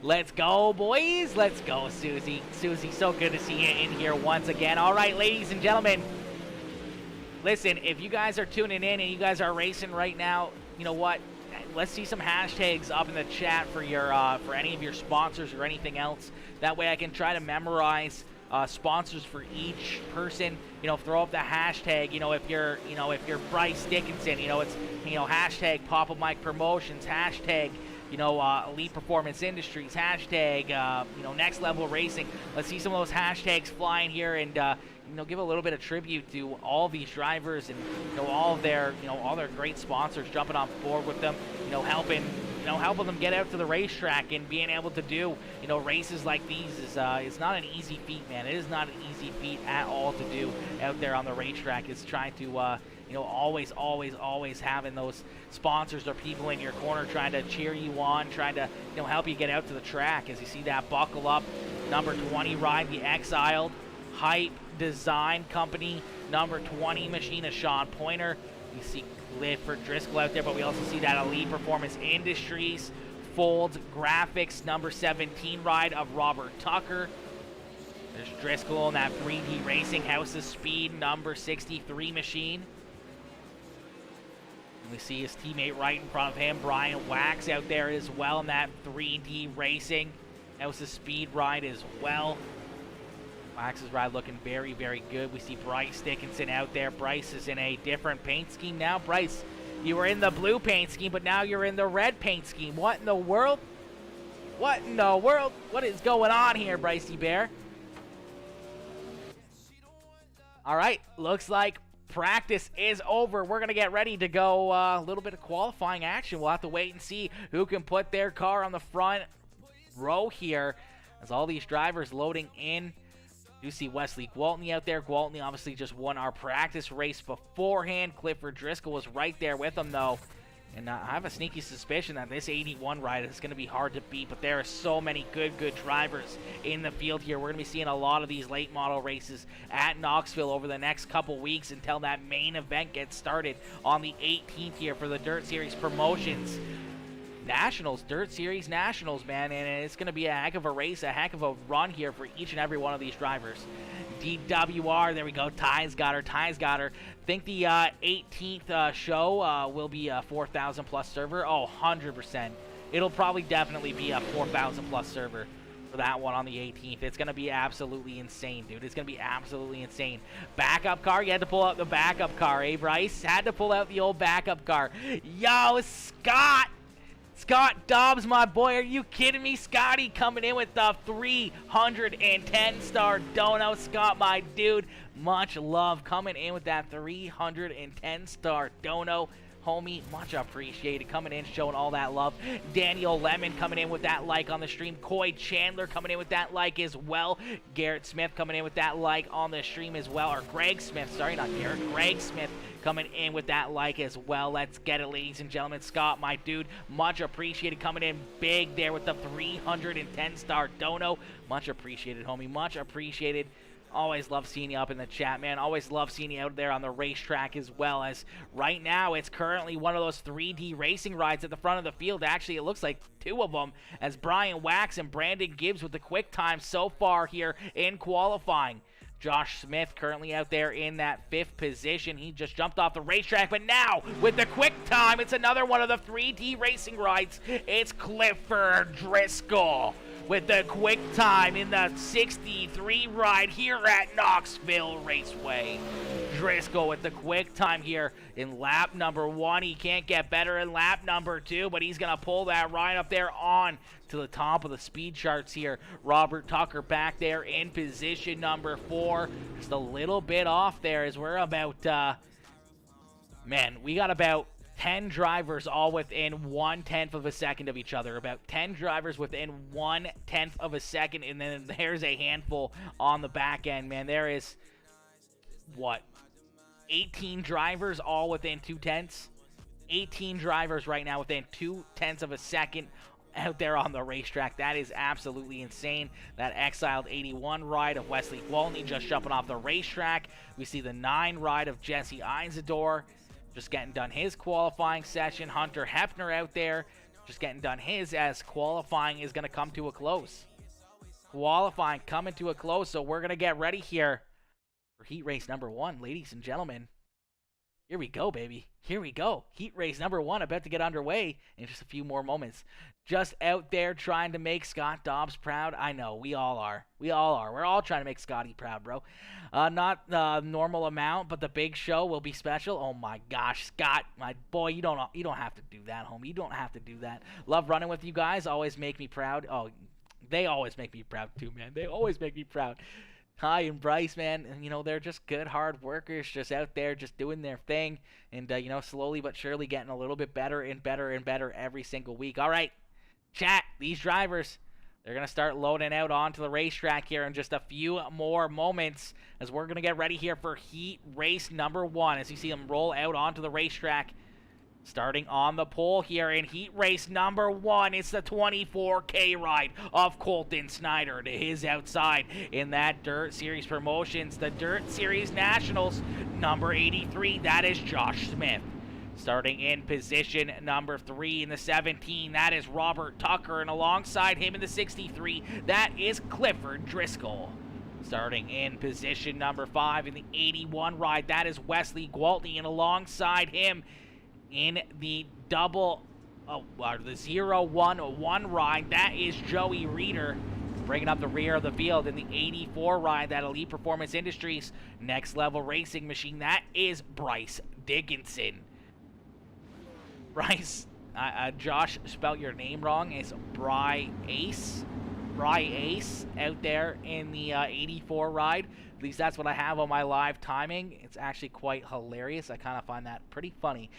Let's go, boys. Let's go, Susie. Susie, so good to see you in here once again. All right, ladies and gentlemen. Listen, if you guys are tuning in and you guys are racing right now, you know what? Let's see some hashtags up in the chat for your for any of your sponsors or anything else. That way I can try to memorize sponsors for each person. You know, throw up the hashtag. You know, if you're Bryce Dickinson, you know, it's, you know, hashtag Papa Mike Promotions, hashtag, you know, Elite Performance Industries, hashtag, you know, Next Level Racing. Let's see some of those hashtags flying here, and you know, give a little bit of tribute to all these drivers and, you know, all their great sponsors jumping on board with them. You know, helping them get out to the racetrack and being able to do, you know, races like these is it's not an easy feat, man. It is not an easy feat at all to do out there on the racetrack. It's trying to you know, always having those sponsors or people in your corner trying to cheer you on, trying to, you know, help you get out to the track. As you see that buckle up, number 20 ride, the Exiled Hype Design Company, number 20 machine of Sean Pointer. You see Clifford Driscoll out there, but we also see that Elite Performance Industries Fold Graphics number 17 ride of Robert Tucker. There's Driscoll and that 3D Racing House of Speed number 63 machine. And we see his teammate right in front of him, Brian Wax, out there as well in that 3D Racing House of Speed ride as well. Wax's ride looking very, very good. We see Bryce Dickinson out there. Bryce is in a different paint scheme now. Bryce, you were in the blue paint scheme, but now you're in the red paint scheme. What in the world? What in the world? What is going on here, Brycey Bear? All right, looks like practice is over. We're going to get ready to go a little bit of qualifying action. We'll have to wait and see who can put their car on the front row here. as all these drivers loading in. You see Wesley Gwaltney out there. Gwaltney obviously just won our practice race beforehand. Clifford Driscoll was right there with him, though. And I have a sneaky suspicion that this 81 ride is going to be hard to beat, but there are so many good drivers in the field here. We're going to be seeing a lot of these late model races at Knoxville over the next couple weeks until that main event gets started on the 18th here for the Dirt Series Promotions Nationals, Dirt Series Nationals, man, and it's going to be a heck of a race, a heck of a run here for each and every one of these drivers. DWR, there we go, Ty's got her. Think the 18th show will be a 4,000 plus server. Oh, 100%. It'll probably definitely be a 4,000 plus server for that one on the 18th. It's going to be absolutely insane, dude. It's going to be absolutely insane. Backup car, you had to pull out the backup car, eh, Bryce? Had to pull out the old backup car. Yo, Scott Dobbs, my boy, are you kidding me? Scotty coming in with the 310-star dono. Scott, my dude, much love coming in with that 310-star dono. Homie, much appreciated. Coming in, showing all that love. Daniel Lemon coming in with that like on the stream. Coy Chandler coming in with that like as well. Garrett Smith coming in with that like on the stream as well. Or Greg Smith, sorry, not Garrett. Greg Smith coming in with that like as well. Let's get it, ladies and gentlemen. Scott, my dude, much appreciated. Coming in big there with the 310-star dono. Much appreciated, homie. Much appreciated. Always love seeing you up in the chat, man. Always love seeing you out there on the racetrack as well. As right now, it's currently one of those 3D racing rides at the front of the field. Actually, it looks like two of them, as Brian Wax and Brandon Gibbs with the quick time so far here in qualifying. Josh Smith currently out there in that 5th position. He just jumped off the racetrack, but now with the quick time, it's another one of the 3D racing rides. It's Clifford Driscoll with the quick time in the 63 ride here at Knoxville Raceway. Driscoll with the quick time here in lap number 1. He can't get better in lap number 2, but he's going to pull that ride up there on to the top of the speed charts here. Robert Tucker back there in position number 4. Just a little bit off there as we're about, man, we got about 10 drivers all within 1/10 of a second of each other. About 10 drivers within 1/10 of a second, and then there's a handful on the back end, man. There is, what, 18 drivers all within 2/10? 18 drivers right now within 2/10 of a second out there on the racetrack. That is absolutely insane. That exiled 81 ride of Wesley Gwaltney just jumping off the racetrack. We see the 9 ride of Jesse Einsador just getting done his qualifying session. Hunter Hefner out there just getting done his, as qualifying is going to come to a close. Qualifying coming to a close, so we're going to get ready here for heat race number 1, ladies and gentlemen. Here we go, baby. Here we go. Heat race number 1 about to get underway in just a few more moments. Just out there trying to make Scott Dobbs proud. I know, we all are. We all are. We're all trying to make Scotty proud, bro. Not the normal amount, but the big show will be special. Oh my gosh, Scott, my boy, you don't have to do that, homie. You don't have to do that. Love running with you guys. Always make me proud. Oh, they always make me proud too, man. They always make me proud. Ty and Bryce, man, you know, they're just good, hard workers, just out there, just doing their thing, and, you know, slowly but surely getting a little bit better and better and better every single week. All right, chat, these drivers, they're going to start loading out onto the racetrack here in just a few more moments, as we're going to get ready here for heat race number 1, as you see them roll out onto the racetrack. Starting on the pole here in heat race number 1, it's the 24K ride of Colton Snyder to his outside in that Dirt Series Promotions, the Dirt Series Nationals, number 83, that is Josh Smith. Starting in position number 3 in the 17, that is Robert Tucker, and alongside him in the 63, that is Clifford Driscoll. Starting in position number 5 in the 81 ride, that is Wesley Gwaltney, and alongside him in the the 0-1-1 ride, that is Joey Reeder. Bringing up the rear of the field in the 84 ride, that Elite Performance Industries Next Level Racing machine, that is Bryce Dickinson. Bryce, Josh spelled your name wrong. It's Bryce out there in the 84 ride. At least that's what I have on my live timing. It's actually quite hilarious. I kind of find that pretty funny.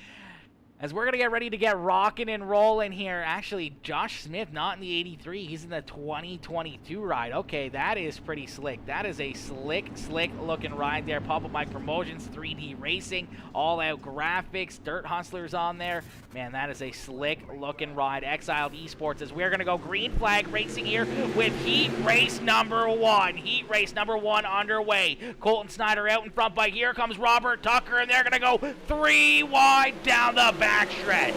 As we're going to get ready to get rocking and rolling here. Actually, Josh Smith not in the 83. He's in the 2022 ride. Okay, that is pretty slick. That is a slick looking ride there. Pop-Up Mike Promotions, 3D Racing, all-out graphics, Dirt Hustlers on there. Man, that is a slick looking ride. Exiled Esports as we're going to go green flag racing here with Heat Race number 1. Heat Race number 1 underway. Colton Snyder out in front, but here comes Robert Tucker, and they're going to go 3 wide down the backstretch.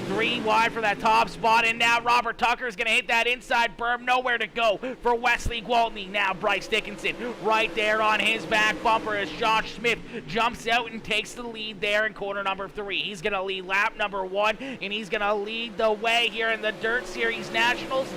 3 wide for that top spot, and now Robert Tucker is going to hit that inside berm. Nowhere to go for Wesley Gwaltney. Now Bryce Dickinson right there on his back bumper as Josh Smith jumps out and takes the lead there in corner number 3. He's going to lead lap number 1, and he's going to lead the way here in the Dirt Series Nationals.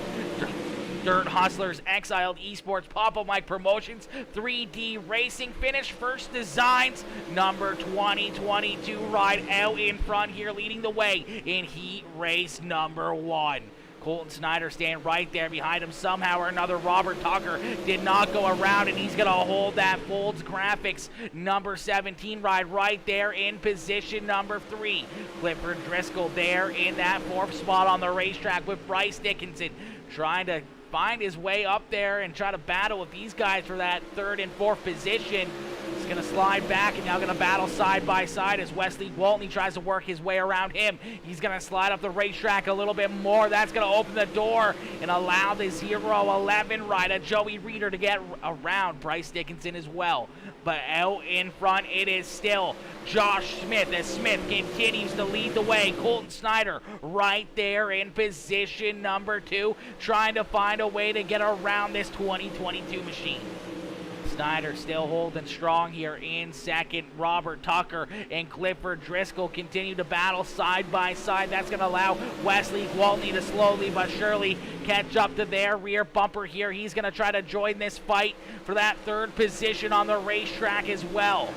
Dirt Hustlers, Exiled Esports, Pop-Up Mike Promotions, 3D Racing, finish first designs, number 2022 ride out in front here, leading the way in Heat Race number 1. Colton Snyder staying right there behind him. Somehow or another, Robert Tucker did not go around, and he's going to hold that Folds Graphics number 17 ride right there in position number 3. Clifford Driscoll there in that 4th spot on the racetrack with Bryce Dickinson trying to find his way up there and try to battle with these guys for that 3rd and 4th position. He's going to slide back and now going to battle side by side as Wesley Gwaltney tries to work his way around him. He's going to slide up the racetrack a little bit more. That's going to open the door and allow the 0-11 rider, Joey Reeder, to get around Bryce Dickinson as well. But out in front, it is still Josh Smith as Smith continues to lead the way. Colton Snyder right there in position number 2, trying to find a way to get around this 2022 machine. Snyder still holding strong here in second. Robert Tucker and Clifford Driscoll continue to battle side by side. That's going to allow Wesley Gwaltney to slowly but surely catch up to their rear bumper here. He's going to try to join this fight for that 3rd position on the racetrack as well.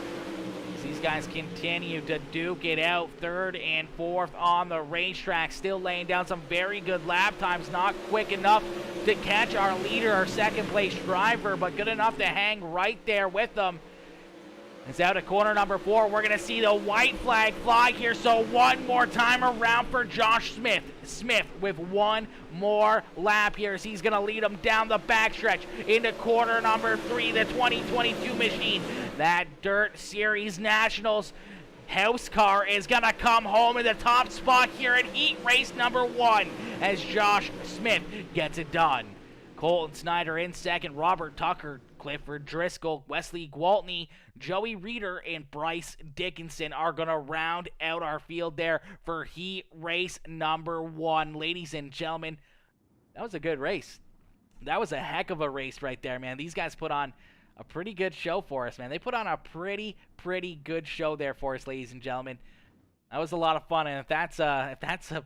These guys continue to duke it out, 3rd and 4th on the racetrack, still laying down some very good lap times, not quick enough to catch our leader, our 2nd place driver, but good enough to hang right there with them. It's out of corner number 4. We're going to see the white flag fly here, so one more time around for Josh Smith. Smith with one more lap here as he's going to lead him down the backstretch into corner number 3, the 2022 machine. That Dirt Series Nationals house car is going to come home in the top spot here in Heat Race number 1 as Josh Smith gets it done. Colton Snyder in second, Robert Tucker, Clifford Driscoll, Wesley Gwaltney, Joey Reeder, and Bryce Dickinson are going to round out our field there for Heat Race number 1. Ladies and gentlemen, that was a good race. That was a heck of a race right there, man. These guys put on a pretty good show for us, man. They put on a pretty good show there for us, ladies and gentlemen. That was a lot of fun, and if that's a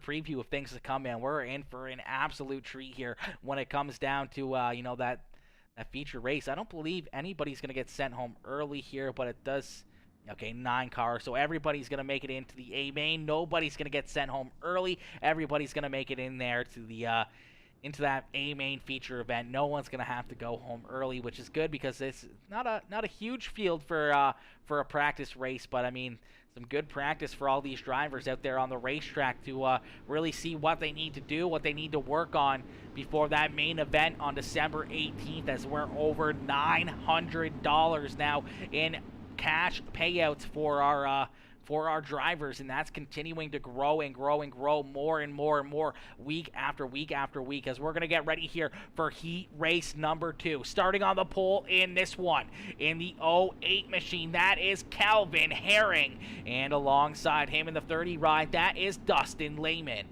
preview of things to come, man, we're in for an absolute treat here when it comes down to that feature race. I don't believe anybody's going to get sent home early here, but it does. Okay, 9 cars, so everybody's going to make it into the A main. Nobody's going to get sent home early. Everybody's going to make it in there to the into that A main feature event. No one's going to have to go home early, which is good because it's not a huge field for a practice race, but I mean some good practice for all these drivers out there on the racetrack to really see what they need to do, what they need to work on before that main event on December 18th, as we're over $900 now in cash payouts for our drivers, and that's continuing to grow and grow and grow more and more and more week after week after week as we're going to get ready here for Heat Race number 2. Starting on the pole in this one, in the 08 machine, that is Calvin Herring, and alongside him in the 30 ride, that is Dustin Lehman.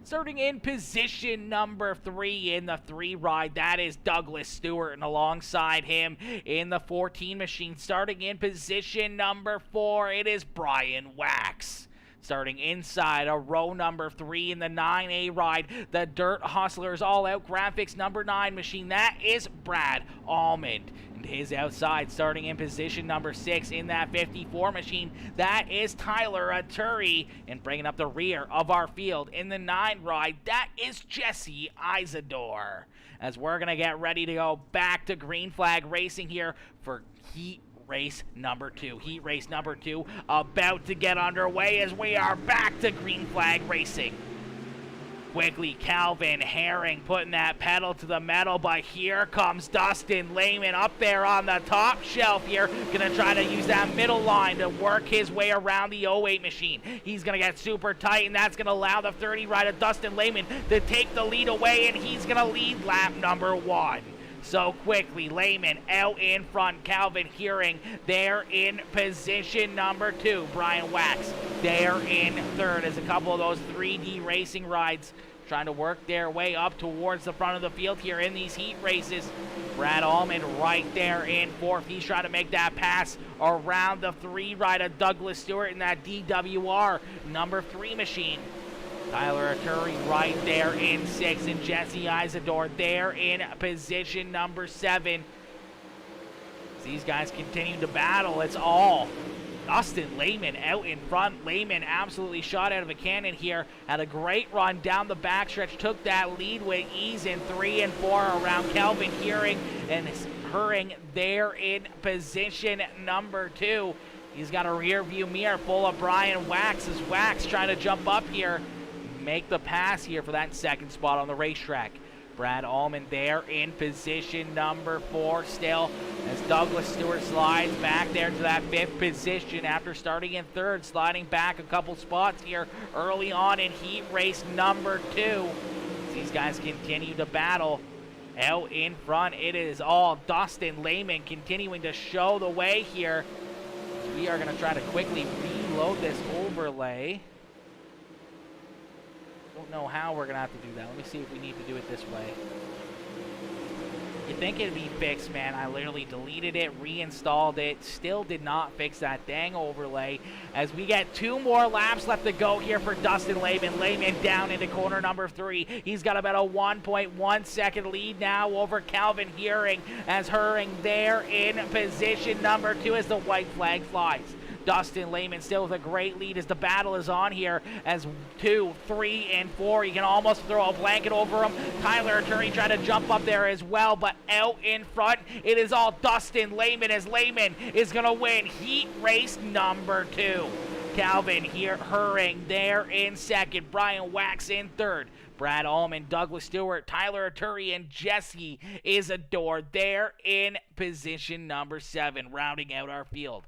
Starting in position number 3 in the 3 ride, that is Douglas Stewart, and alongside him in the 14 machine, starting in position number 4, it is Brian Wax. Starting inside a row number 3 in the 9A ride, the Dirt Hustlers All-Out Graphics number 9 machine, that is Brad Almond. And his outside, starting in position number 6 in that 54 machine, that is Tyler Aturi. And bringing up the rear of our field in the 9 ride, that is Jesse Isador. As we're going to get ready to go back to green flag racing here for Heat race number 2. Heat race number 2 about to get underway as we are back to green flag racing. Quickly, Calvin Herring putting that pedal to the metal, but here comes Dustin Lehman up there on the top shelf here. Gonna try to use that middle line to work his way around the 08 machine. He's gonna get super tight, and that's gonna allow the 30 rider Dustin Lehman to take the lead away, and he's gonna lead lap number 1. So quickly, Lehman out in front. Calvin Herring there in position number 2. Brian Wax there in third as a couple of those 3D racing rides trying to work their way up towards the front of the field here in these heat races. Brad Allman right there in fourth. He's trying to make that pass around the 3 rider Douglas Stewart in that DWR number 3 machine. Tyler Arturi right there in 6th, and Jesse Isidore there in position number 7. As these guys continue to battle, it's all Dustin Lehman out in front. Lehman absolutely shot out of a cannon here. Had a great run down the backstretch. Took that lead with ease in 3 and 4 around Calvin Herring, and Herring there in position number 2. He's got a rear view mirror full of Brian Wax as Wax trying to jump up here. Make the pass here for that second spot on the racetrack. Brad Allman there in position number 4 still as Douglas Stewart slides back there to that 5th position after starting in 3rd, sliding back a couple spots here early on in heat race number 2. As these guys continue to battle out in front, it is all Dustin Lehman continuing to show the way here. We are going to try to quickly reload this overlay. Don't know how we're gonna have to do that. Let me see if we need to do it this way. You think it'd be fixed, man. I literally deleted it, reinstalled it, still did not fix that dang overlay. As we get 2 more laps left to go here for Dustin Lehman. Lehman down into corner number 3. He's got about a 1.1 second lead now over Calvin Herring, as Herring there in position number 2 as the white flag flies. Dustin Lehman still with a great lead as the battle is on here as 2, 3, and 4. You can almost throw a blanket over him. Tyler Arturi trying to jump up there as well, but out in front, it is all Dustin Lehman as Lehman is going to win heat race number 2. Calvin Herring there in 2nd. Brian Wax in 3rd. Brad Allman, Douglas Stewart, Tyler Arturi, and Jesse Isidore there in position number 7, rounding out our field.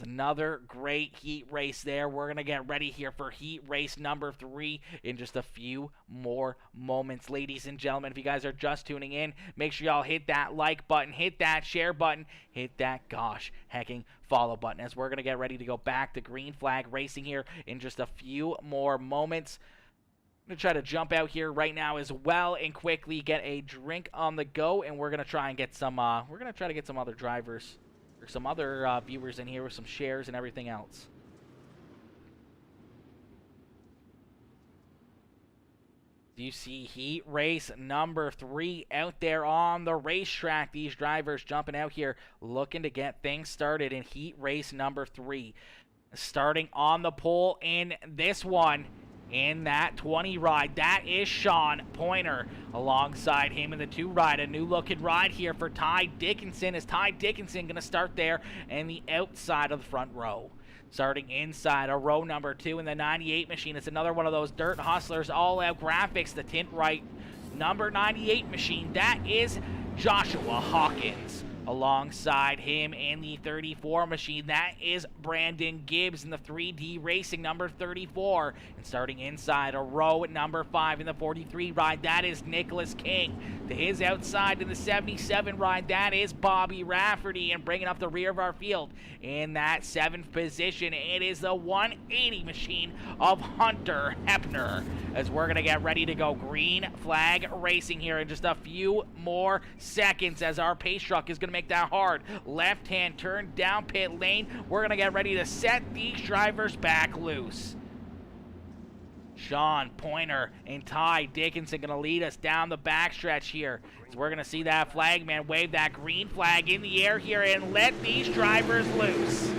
Another great heat race there. We're going to get ready here for heat race number 3 in just a few more moments. Ladies and gentlemen, if you guys are just tuning in, make sure y'all hit that like button, hit that share button, hit that gosh hecking follow button, as we're going to get ready to go back to green flag racing here in just a few more moments. I'm going to try to jump out here right now as well and quickly get a drink on the go, and we're going to try and get some to get some other drivers or some other viewers in here with some shares and everything else. You see heat race number 3 out there on the racetrack. These drivers jumping out here looking to get things started in heat race number 3. Starting on the pole in this one, in that 20 ride, that is Sean Pointer. Alongside him in the 2 ride, a new looking ride here for Ty Dickinson. Is Ty Dickinson going to start there in the outside of the front row? Starting inside a row number 2 in the 98 machine. It's another one of those Dirt Hustlers all-out graphics, the tint right number 98 machine. That is Joshua Hawkins. Alongside him in the 34 machine, that is Brandon Gibbs in the 3D Racing number 34. And starting inside a row at number 5 in the 43 ride, that is Nicholas King. To his outside in the 77 ride, that is Bobby Rafferty. And bringing up the rear of our field in that 7th position, it is the 180 machine of Hunter Hepner. As we're going to get ready to go green flag racing here in just a few more seconds, as our pace truck is going to make that hard left-hand turn down pit lane. We're going to get ready to set these drivers back loose. Sean Pointer and Ty Dickinson going to lead us down the backstretch here. So we're going to see that flagman wave that green flag in the air here and let these drivers loose.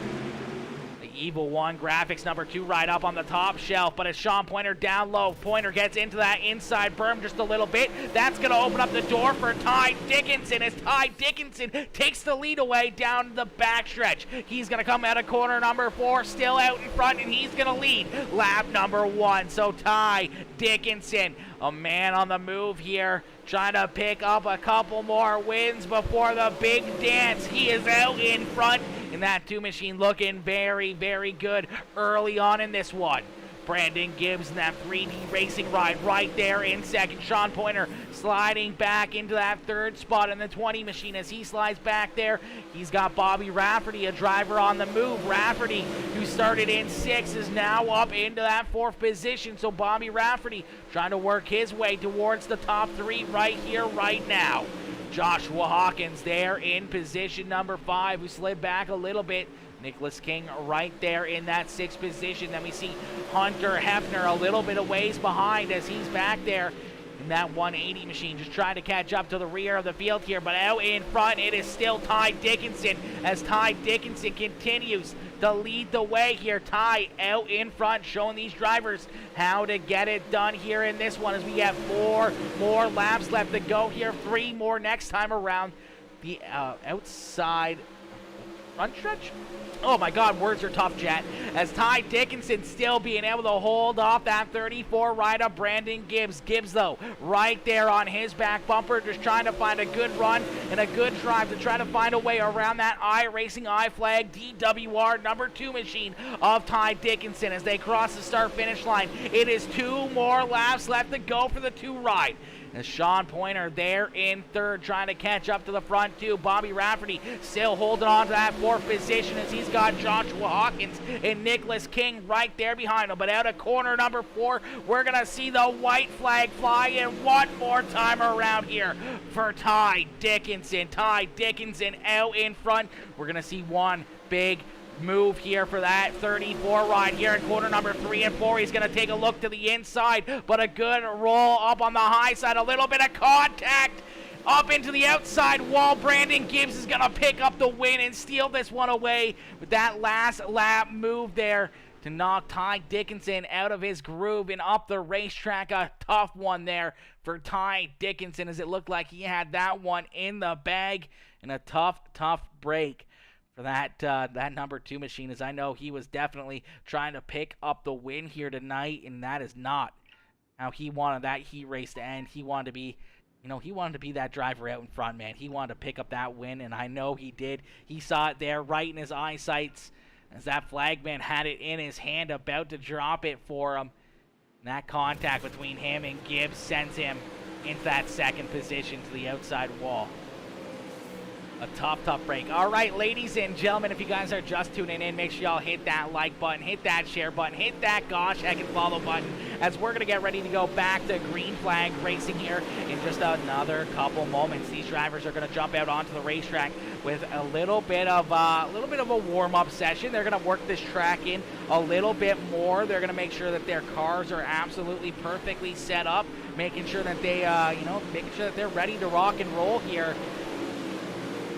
Evil One Graphics number 2 right up on the top shelf, but as Sean Pointer down low, Pointer gets into that inside berm just a little bit. That's going to open up the door for Ty Dickinson as Ty Dickinson takes the lead away down the backstretch. He's going to come out of corner number 4, still out in front, and he's going to lead lap number 1. So Ty Dickinson, a man on the move here, trying to pick up a couple more wins before the big dance. He is out in front, and that 2 machine looking very, very good early on in this one. Brandon Gibbs in that 3D racing ride right there in second. Sean Pointer sliding back into that 3rd spot in the 20 machine as he slides back there. He's got Bobby Rafferty, a driver on the move. Rafferty, who started in 6th, is now up into that 4th position. So Bobby Rafferty trying to work his way towards the top 3 right here, right now. Joshua Hawkins there in position number 5, who slid back a little bit. Nicholas King right there in that 6th position. Then we see Hunter Hefner a little bit of ways behind as he's back there in that 180 machine, just trying to catch up to the rear of the field here. But out in front, it is still Ty Dickinson as Ty Dickinson continues to lead the way here. Ty out in front, showing these drivers how to get it done here in this one as we have 4 more laps left to go here. 3 more next time around the outside front stretch. Oh my God, words are tough, Jet. As Ty Dickinson still being able to hold off that 34 rider, Brandon Gibbs. Gibbs, though, right there on his back bumper, just trying to find a good run and a good drive to try to find a way around that iRacing iFlag DWR number 2 machine of Ty Dickinson as they cross the start-finish line. It is 2 more laps left to go for the 2 ride. As Sean Pointer there in 3rd, trying to catch up to the front 2. Bobby Rafferty still holding on to that 4th position as he's got Joshua Hawkins and Nicholas King right there behind him. But out of corner number 4, we're going to see the white flag fly in one more time around here for Ty Dickinson. Ty Dickinson out in front. We're going to see one big move here for that 34 ride here in corner number 3 and 4. He's going to take a look to the inside, but a good roll up on the high side. A little bit of contact up into the outside wall. Brandon Gibbs is going to pick up the win and steal this one away with that last lap move there to knock Ty Dickinson out of his groove and up the racetrack. A tough one there for Ty Dickinson as it looked like he had that one in the bag, and a tough break for that number 2 machine, as I know he was definitely trying to pick up the win here tonight, and that is not how he wanted that heat race to end. He wanted to be, he wanted to be that driver out in front, man. He wanted to pick up that win, and I know he did. He saw it there right in his eyesights as that flagman had it in his hand, about to drop it for him. And that contact between him and Gibbs sends him into that 2nd position to the outside wall. A tough break. All right, ladies and gentlemen, if you guys are just tuning in, make sure y'all hit that like button, hit that share button, hit that gosh heck and follow button, as we're going to get ready to go back to green flag racing here in just another couple moments. These drivers are going to jump out onto the racetrack with a little bit of a warm-up session. They're going to work this track in a little bit more. They're going to make sure that their cars are absolutely perfectly set up, making sure that they, making sure that they're ready to rock and roll here.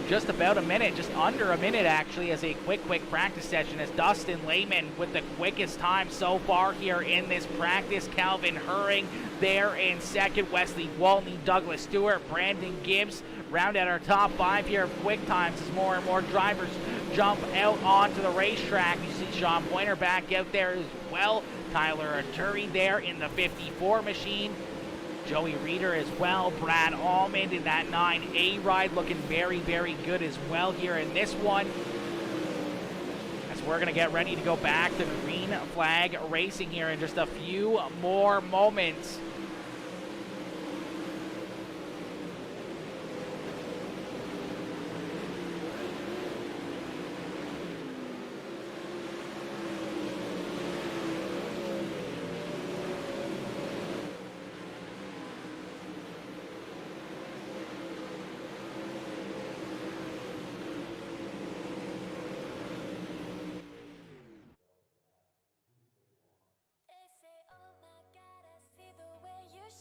Just about a minute, just under a minute actually, as a quick practice session, as Dustin Lehman with the quickest time so far here in this practice. Calvin Herring there in 2nd. Wesley Waltney, Douglas Stewart, Brandon Gibbs round at our top 5 here of quick times as more and more drivers jump out onto the racetrack. You see Sean Pointer back out there as well. Tyler Arturi there in the 54 machine. Joey Reeder as well. Brad Almond in that 9A ride looking very, very good as well here in this one. As we're going to get ready to go back to green flag racing here in just a few more moments.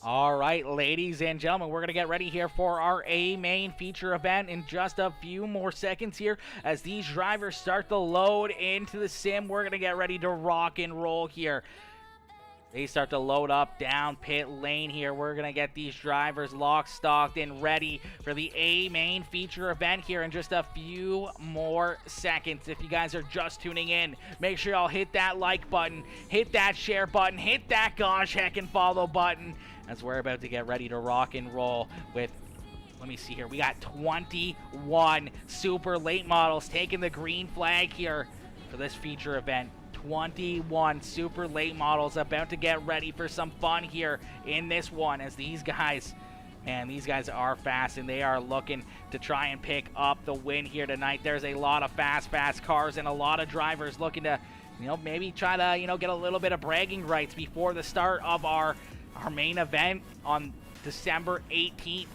All right, ladies and gentlemen, we're going to get ready here for our A main feature event in just a few more seconds here. As these drivers start to load into the sim, we're going to get ready to rock and roll here. They start to load up down pit lane here. We're going to get these drivers locked, stocked, and ready for the A main feature event here in just a few more seconds. If you guys are just tuning in, make sure y'all hit that like button, hit that share button, hit that gosh heck and follow button, as we're about to get ready to rock and roll with, let me see here, we got 21 super late models taking the green flag here for this feature event. 21 super late models about to get ready for some fun here in this one, as these guys, man, these guys are fast and they are looking to try and pick up the win here tonight. There's a lot of fast cars and a lot of drivers looking to, maybe try to, get a little bit of bragging rights before the start of our main event on December 18th.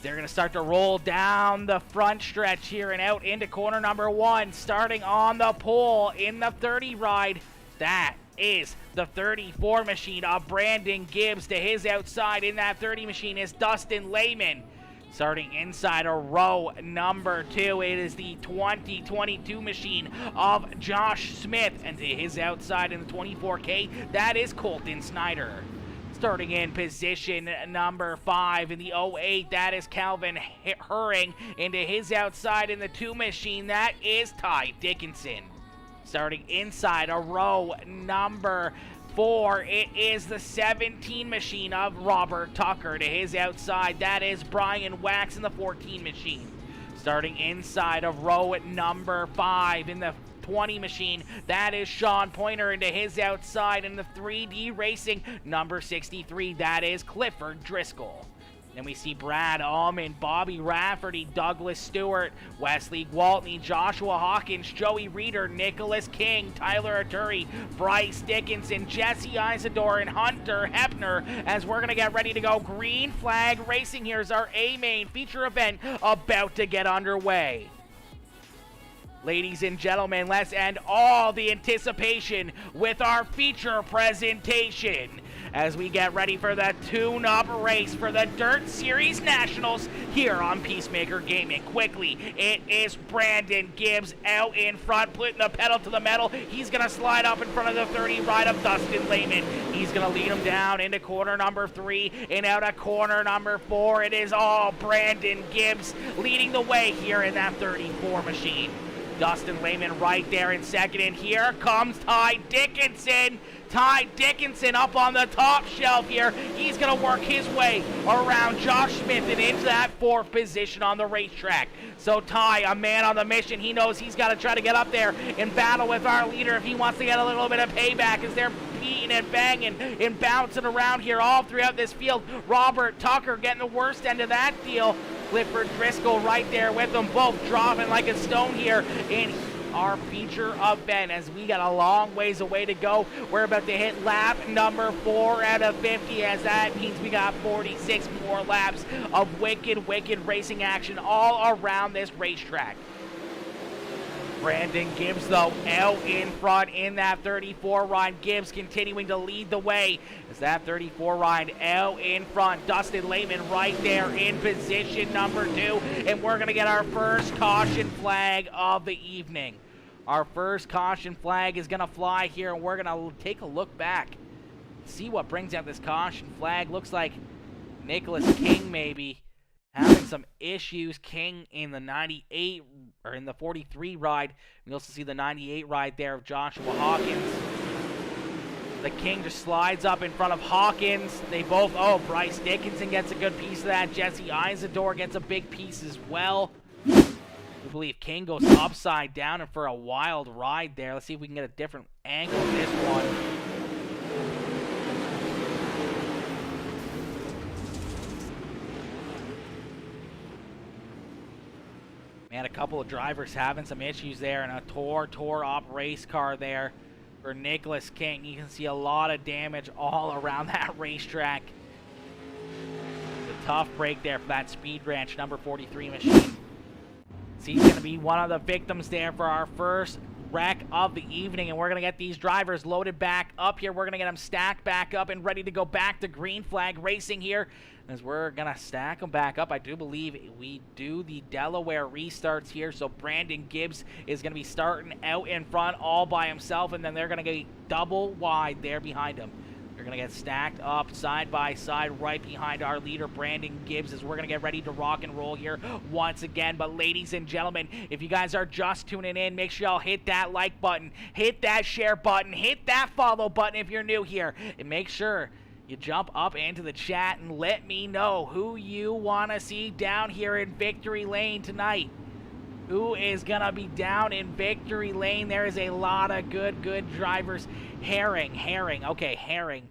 They're going to start to roll down the front stretch here and out into corner number 1, starting on the pole in the 30 ride. That is the 34 machine of Brandon Gibbs. To his outside in that 30 machine is Dustin Lehman. Starting inside of row number 2, it is the 2022 machine of Josh Smith. And to his outside in the 24K, that is Colton Snyder. Starting in position number 5 in the 08, that is Calvin Hurring. Into his outside in the 2 machine, that is Ty Dickinson. Starting inside a row number 4, it is the 17 machine of Robert Tucker. To his outside, that is Brian Wax in the 14 machine. Starting inside of row number 5 in the 20 machine, that is Sean Pointer. Into his outside in the 3D Racing number 63, that is Clifford Driscoll. Then we see Brad Allman, Bobby Rafferty, Douglas Stewart, Wesley Gwaltney, Joshua Hawkins, Joey Reeder, Nicholas King, Tyler Aturi, Bryce Dickinson, Jesse Isidore, and Hunter Hepner, as we're going to get ready to go. Green flag racing here is our A main feature event about to get underway. Ladies and gentlemen, let's end all the anticipation with our feature presentation as we get ready for the tune-up race for the Dirt Series Nationals here on Peacemaker Gaming. Quickly, it is Brandon Gibbs out in front, putting the pedal to the metal. He's going to slide up in front of the 30 ride of Dustin Lehman. He's going to lead him down into corner number 3 and out of corner number 4. It is all Brandon Gibbs leading the way here in that 34 machine. Dustin Lehman right there in second, and here comes Ty Dickinson. Ty Dickinson up on the top shelf here. He's going to work his way around Josh Smith and into that 4th position on the racetrack. So Ty, a man on the mission, he knows he's got to try to get up there and battle with our leader if he wants to get a little bit of payback, as they're beating and banging and bouncing around here all throughout this field. Robert Tucker getting the worst end of that deal. Clifford Driscoll right there with them, both dropping like a stone here in our feature event, as we got a long ways away to go. We're about to hit lap number 4 out of 50, as that means we got 46 more laps of wicked racing action all around this racetrack. Brandon Gibbs, though, out in front in that 34 ride. Gibbs continuing to lead the way as that 34 ride out in front. Dustin Lehman right there in position number 2. And we're going to get our first caution flag of the evening. Our first caution flag is going to fly here, and we're going to take a look back. See what brings out this caution flag. Looks like Nicholas King maybe having some issues. King in the 98 or in the 43 ride. We also see the 98 ride there of Joshua Hawkins. The King just slides up in front of Hawkins. They both, Bryce Dickinson gets a good piece of that. Jesse Isidore gets a big piece as well. We believe King goes upside down and for a wild ride there. Let's see if we can get a different angle of this one. Man, a couple of drivers having some issues there, and a tore up race car there for Nicholas King. You can see a lot of damage all around that racetrack. It's a tough break there for that Speed Ranch number 43 machine. So he's going to be one of the victims there for our first wreck of the evening, and we're going to get these drivers loaded back up here. We're going to get them stacked back up and ready to go back to green flag racing here, as we're going to stack them back up. I do believe we do the Delaware restarts here, so Brandon Gibbs is going to be starting out in front all by himself, and then they're going to get double wide there behind him. They're going to get stacked up side by side right behind our leader, Brandon Gibbs, as we're going to get ready to rock and roll here once again. But ladies and gentlemen, if you guys are just tuning in, make sure y'all hit that like button, hit that share button, hit that follow button if you're new here, and make sure you jump up into the chat and let me know who you want to see down here in Victory Lane tonight. Who is going to be down in Victory Lane? There is a lot of good drivers. Herring. Okay, Herring.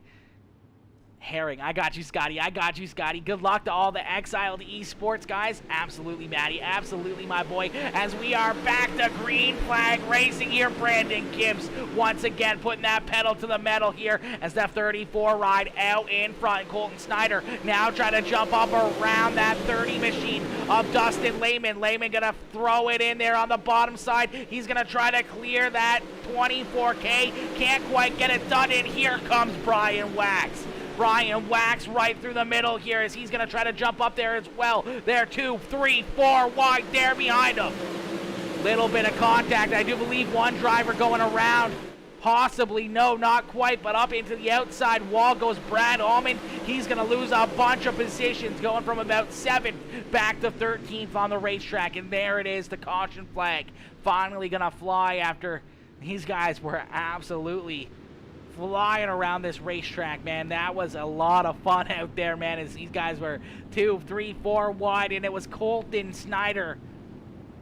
I got you, Scotty. Good luck to all the Exiled Esports guys. Absolutely, Maddie. Absolutely, my boy. As we are back to green flag racing here, Brandon Gibbs once again putting that pedal to the metal here as that 34 ride out in front. Colton Snyder now trying to jump up around that 30 machine of Dustin Lehman. Lehman gonna throw it in there on the bottom side. He's gonna try to clear that 24K. Can't quite get it done, and here comes Brian Wax. Brian Wax right through the middle here as he's going to try to jump up there as well. There, 2, 3, 4 wide there behind him. Little bit of contact. I do believe one driver going around. Possibly, no, not quite, but up into the outside wall goes Brad Allman. He's going to lose a bunch of positions, going from about 7th back to 13th on the racetrack. And there it is, the caution flag finally going to fly after these guys were absolutely flying around this racetrack, man. That was a lot of fun out there, man, as these guys were 2, 3, 4 wide, and it was Colton Snyder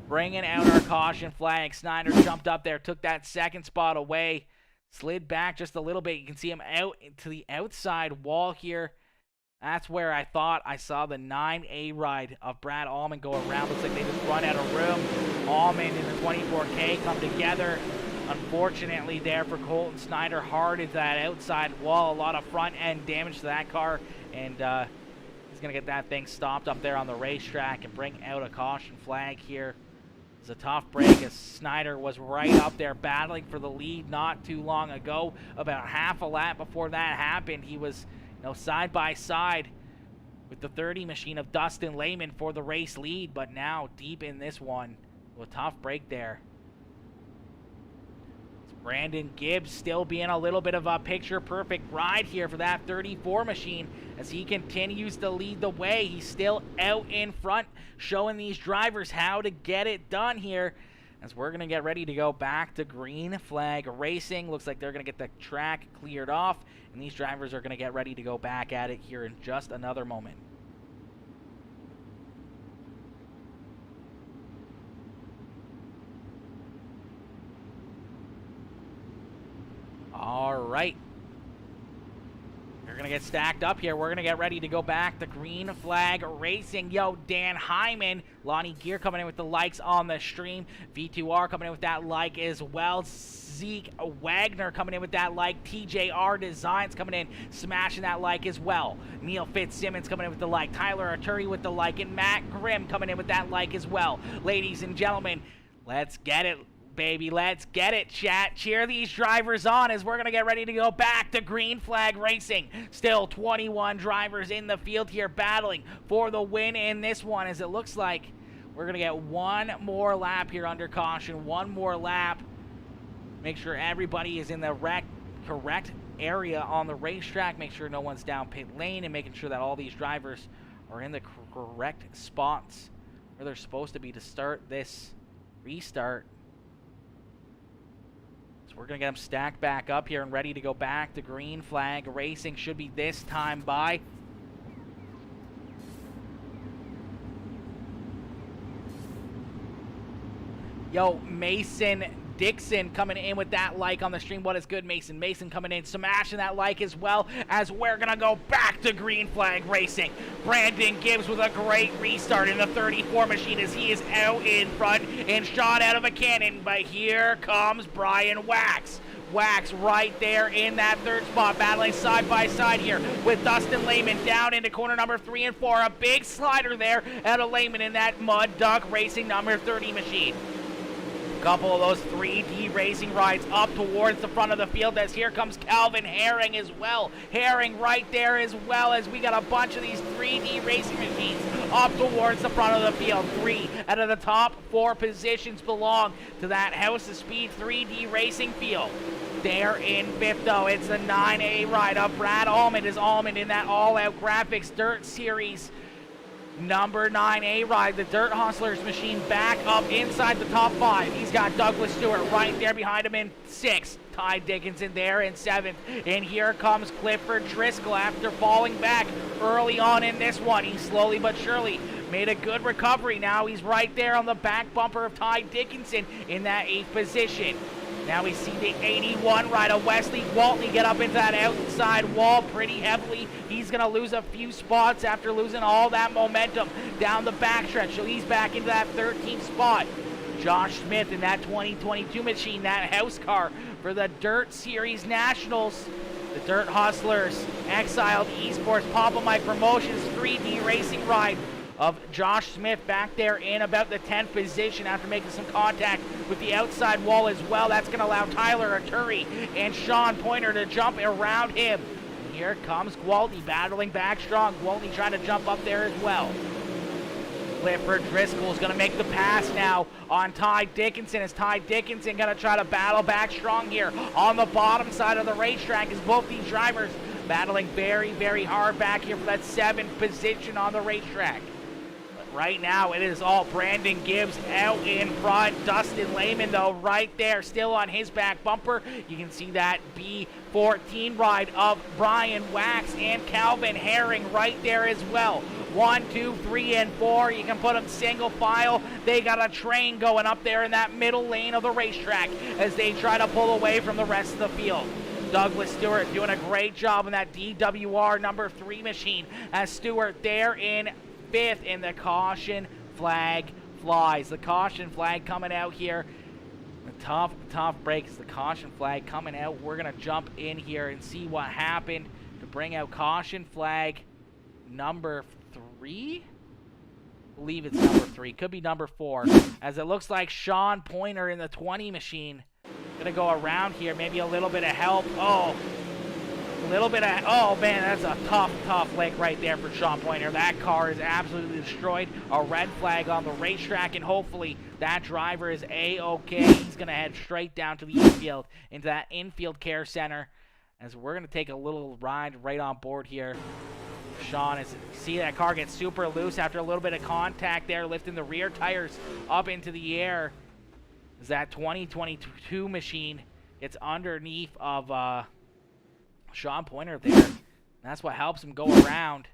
bringing out our caution flag. Snyder jumped up there, took that second spot away, slid back just a little bit. You can see him out to the outside wall here. That's where I thought I saw the 9A ride of Brad Allman go around. Looks like they just run out of room. Allman and the 24K come together. Unfortunately there for Colton Snyder, hard into that outside wall. A lot of front end damage to that car, and he's going to get that thing stopped up there on the racetrack and bring out a caution flag here. It's a tough break as Snyder was right up there battling for the lead not too long ago. About half a lap before that happened, he was side by side with the 30 machine of Dustin Lehman for the race lead, but now deep in this one, a tough break there. Brandon Gibbs still being a little bit of a picture-perfect ride here for that 34 machine as he continues to lead the way. He's still out in front, showing these drivers how to get it done here as we're going to get ready to go back to green flag racing. Looks like they're going to get the track cleared off, and these drivers are going to get ready to go back at it here in just another moment. All right. We're going to get stacked up here. We're going to get ready to go back to green flag racing. Yo, Dan Hyman, Lonnie Gear coming in with the likes on the stream. V2R coming in with that like as well. Zeke Wagner coming in with that like. TJR Designs coming in, smashing that like as well. Neil Fitzsimmons coming in with the like. Tyler Arturi with the like. And Matt Grimm coming in with that like as well. Ladies and gentlemen, let's get it. Baby, let's get it, chat. Cheer these drivers on as we're going to get ready to go back to green flag racing. Still 21 drivers in the field here battling for the win in this one, as it looks like we're going to get one more lap here under caution. One more lap. Make sure everybody is in the correct area on the racetrack. Make sure no one's down pit lane, and making sure that all these drivers are in the correct spots where they're supposed to be to start this restart. We're going to get them stacked back up here and ready to go back to green flag racing. Should be this time by. Yo, Mason Dixon coming in with that like on the stream. What is good, Mason? Mason coming in, smashing that like as well, as we're going to go back to green flag racing. Brandon Gibbs with a great restart in the 34 machine as he is out in front and shot out of a cannon. But here comes Brian Wax. Wax right there in that third spot, battling side by side here with Dustin Lehman down into corner number 3 and 4. A big slider there out of Lehman in that Mud Duck Racing number 30 machine. Couple of those 3D racing rides up towards the front of the field as here comes Calvin Herring as well. Herring right there as well as we got a bunch of these 3D racing machines up towards the front of the field. 3 out of the top 4 positions belong to that House of Speed 3D racing field. There in 5th, though, it's the 9A ride of Brad Allman. Is Allman in that all-out graphics dirt series number 9A ride. The Dirt Hustlers machine back up inside the top 5. He's got Douglas Stewart right there behind him in 6th. Ty Dickinson there in 7th. And here comes Clifford Driscoll after falling back early on in this one. He slowly but surely made a good recovery. Now he's right there on the back bumper of Ty Dickinson in that 8th position. Now we see the 81 ride of Wesley Waltney get up into that outside wall pretty heavily. He's going to lose a few spots after losing all that momentum down the backstretch. So he's back into that 13th spot. Josh Smith in that 2022 machine, that house car for the Dirt Series Nationals. The Dirt Hustlers, Exiled Esports, Papa Mike Promotions 3D racing ride of Josh Smith back there in about the 10th position after making some contact with the outside wall as well. That's going to allow Tyler Arturi and Sean Pointer to jump around him. And here comes Gwaltney battling back strong. Gwaltney trying to jump up there as well. Clifford Driscoll is going to make the pass now on Ty Dickinson. Is Ty Dickinson going to try to battle back strong here on the bottom side of the racetrack as both these drivers battling very, very hard back here for that 7th position on the racetrack. Right now, it is all Brandon Gibbs out in front. Dustin Lehman, though, right there, still on his back bumper. You can see that B14 ride of Brian Wax and Calvin Herring right there as well. 1, 2, 3, and 4. You can put them single file. They got a train going up there in that middle lane of the racetrack as they try to pull away from the rest of the field. Douglas Stewart doing a great job on that DWR number 3 machine as Stewart there in 5th, and the caution flag flies. The caution flag coming out here. The tough break is the caution flag coming out. We're going to jump in here and see what happened to bring out caution flag number 3. I believe it's number 3. Could be number 4. As it looks like Sean Pointer in the 20 machine going to go around here. Maybe a little bit of help. Oh, man, that's a tough lick right there for Sean Pointer. That car is absolutely destroyed. A red flag on the racetrack, and hopefully that driver is A-okay. He's going to head straight down to the infield, into that infield care center, as we're going to take a little ride right on board here. Sean, is see that car get super loose after a little bit of contact there, lifting the rear tires up into the air. As that 2022 machine gets underneath of Sean Pointer there. That's what helps him go around.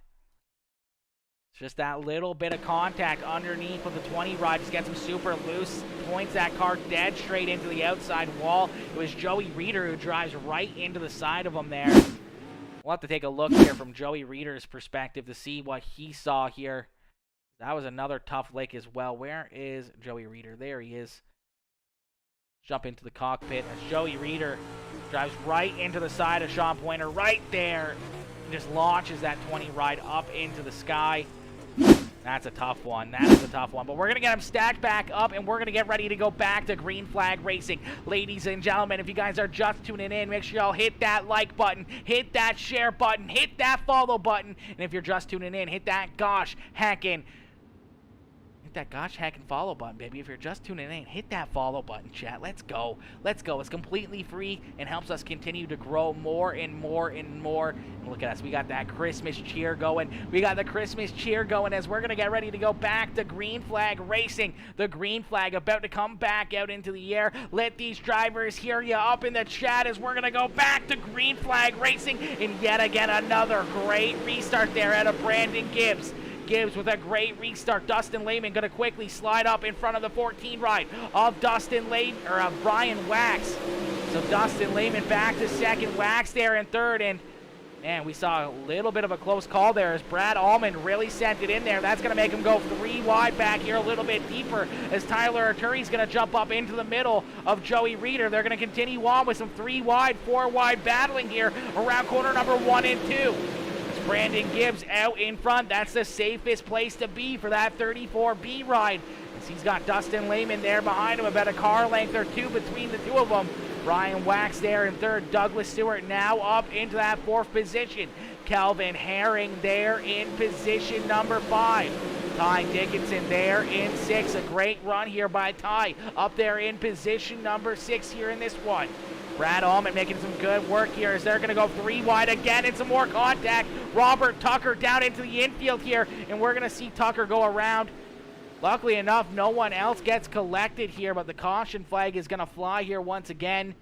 It's just that little bit of contact underneath of the 20 rod. Just gets him super loose. Points that car dead straight into the outside wall. It was Joey Reeder who drives right into the side of him there. We'll have to take a look here from Joey Reeder's perspective to see what he saw here. That was another tough lick as well. Where is Joey Reeder? There he is. Jump into the cockpit as Joey Reeder drives right into the side of Sean Pointer right there. And just launches that 20 ride up into the sky. That's a tough one. That is a tough one. But we're going to get him stacked back up, and we're going to get ready to go back to green flag racing. Ladies and gentlemen, if you guys are just tuning in, make sure y'all hit that like button, hit that share button, hit that follow button. And if you're just tuning in, hit that gosh heckin' follow button, baby. If you're just tuning in, hit that follow button, chat. Let's go. Let's go. It's completely free and helps us continue to grow more and more and more. And look at us. We got that Christmas cheer going. We got the Christmas cheer going as we're going to get ready to go back to green flag racing. The green flag about to come back out into the air. Let these drivers hear you up in the chat as we're going to go back to green flag racing. And yet again, another great restart there out of Brandon Gibbs. Gibbs with a great restart. Dustin Lehman going to quickly slide up in front of the 14 ride of Brian Wax. So Dustin Lehman back to second, Wax there in third, and man, we saw a little bit of a close call there as Brad Allman really sent it in there. That's going to make him go 3 wide back here a little bit deeper as Tyler Arturi's going to jump up into the middle of Joey Reeder. They're going to continue on with some 3 wide, 4 wide battling here around corner number 1 and 2. Brandon Gibbs out in front. That's the safest place to be for that 34B ride. As He's got Dustin Lehman there behind him, about a car length or two between the two of them. Ryan Wax there in third. Douglas Stewart now up into that fourth position. Calvin Herring there in position number 5. Ty Dickinson there in 6. A great run here by Ty. Up there in position number 6 here in this one. Brad Allman making some good work here as they're going to go 3 wide again and some more contact. Robert Tucker down into the infield here, and we're going to see Tucker go around. Luckily enough, no one else gets collected here, but the caution flag is going to fly here once again.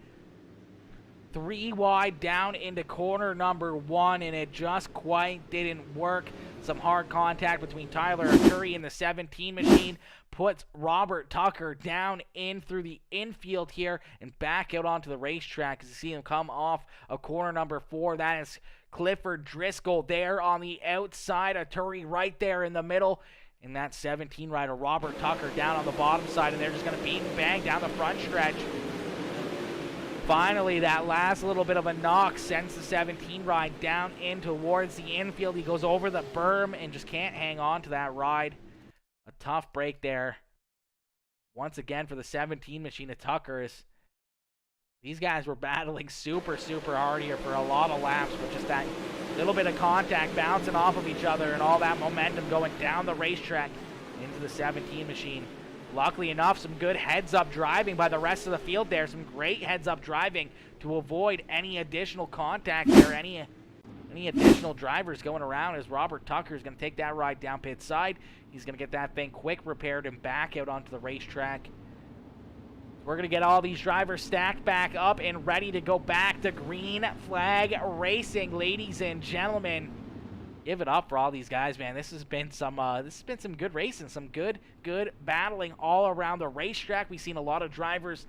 3 wide down into corner number 1, and it just quite didn't work. Some hard contact between Tyler Arturi and the 17 machine puts Robert Tucker down in through the infield here and back out onto the racetrack as you see him come off of corner number 4. That is Clifford Driscoll there on the outside. Arturi right there in the middle. And that 17 rider, Robert Tucker, down on the bottom side, and they're just going to beat and bang down the front stretch. Finally, that last little bit of a knock sends the 17 ride down in towards the infield. He goes over the berm and just can't hang on to that ride. A tough break there. Once again for the 17 machine of Tucker. These guys were battling super hard here for a lot of laps, but just that little bit of contact bouncing off of each other and all that momentum going down the racetrack into the 17 machine. Luckily enough, some good heads-up driving by the rest of the field there. Some great heads-up driving to avoid any additional contact or any additional drivers going around as Robert Tucker is going to take that ride down pit side. He's going to get that thing quick repaired and back out onto the racetrack. We're going to get all these drivers stacked back up and ready to go back to green flag racing, ladies and gentlemen. Give it up for all these guys, man. This has been some good racing, some good battling all around the racetrack. We've seen a lot of drivers,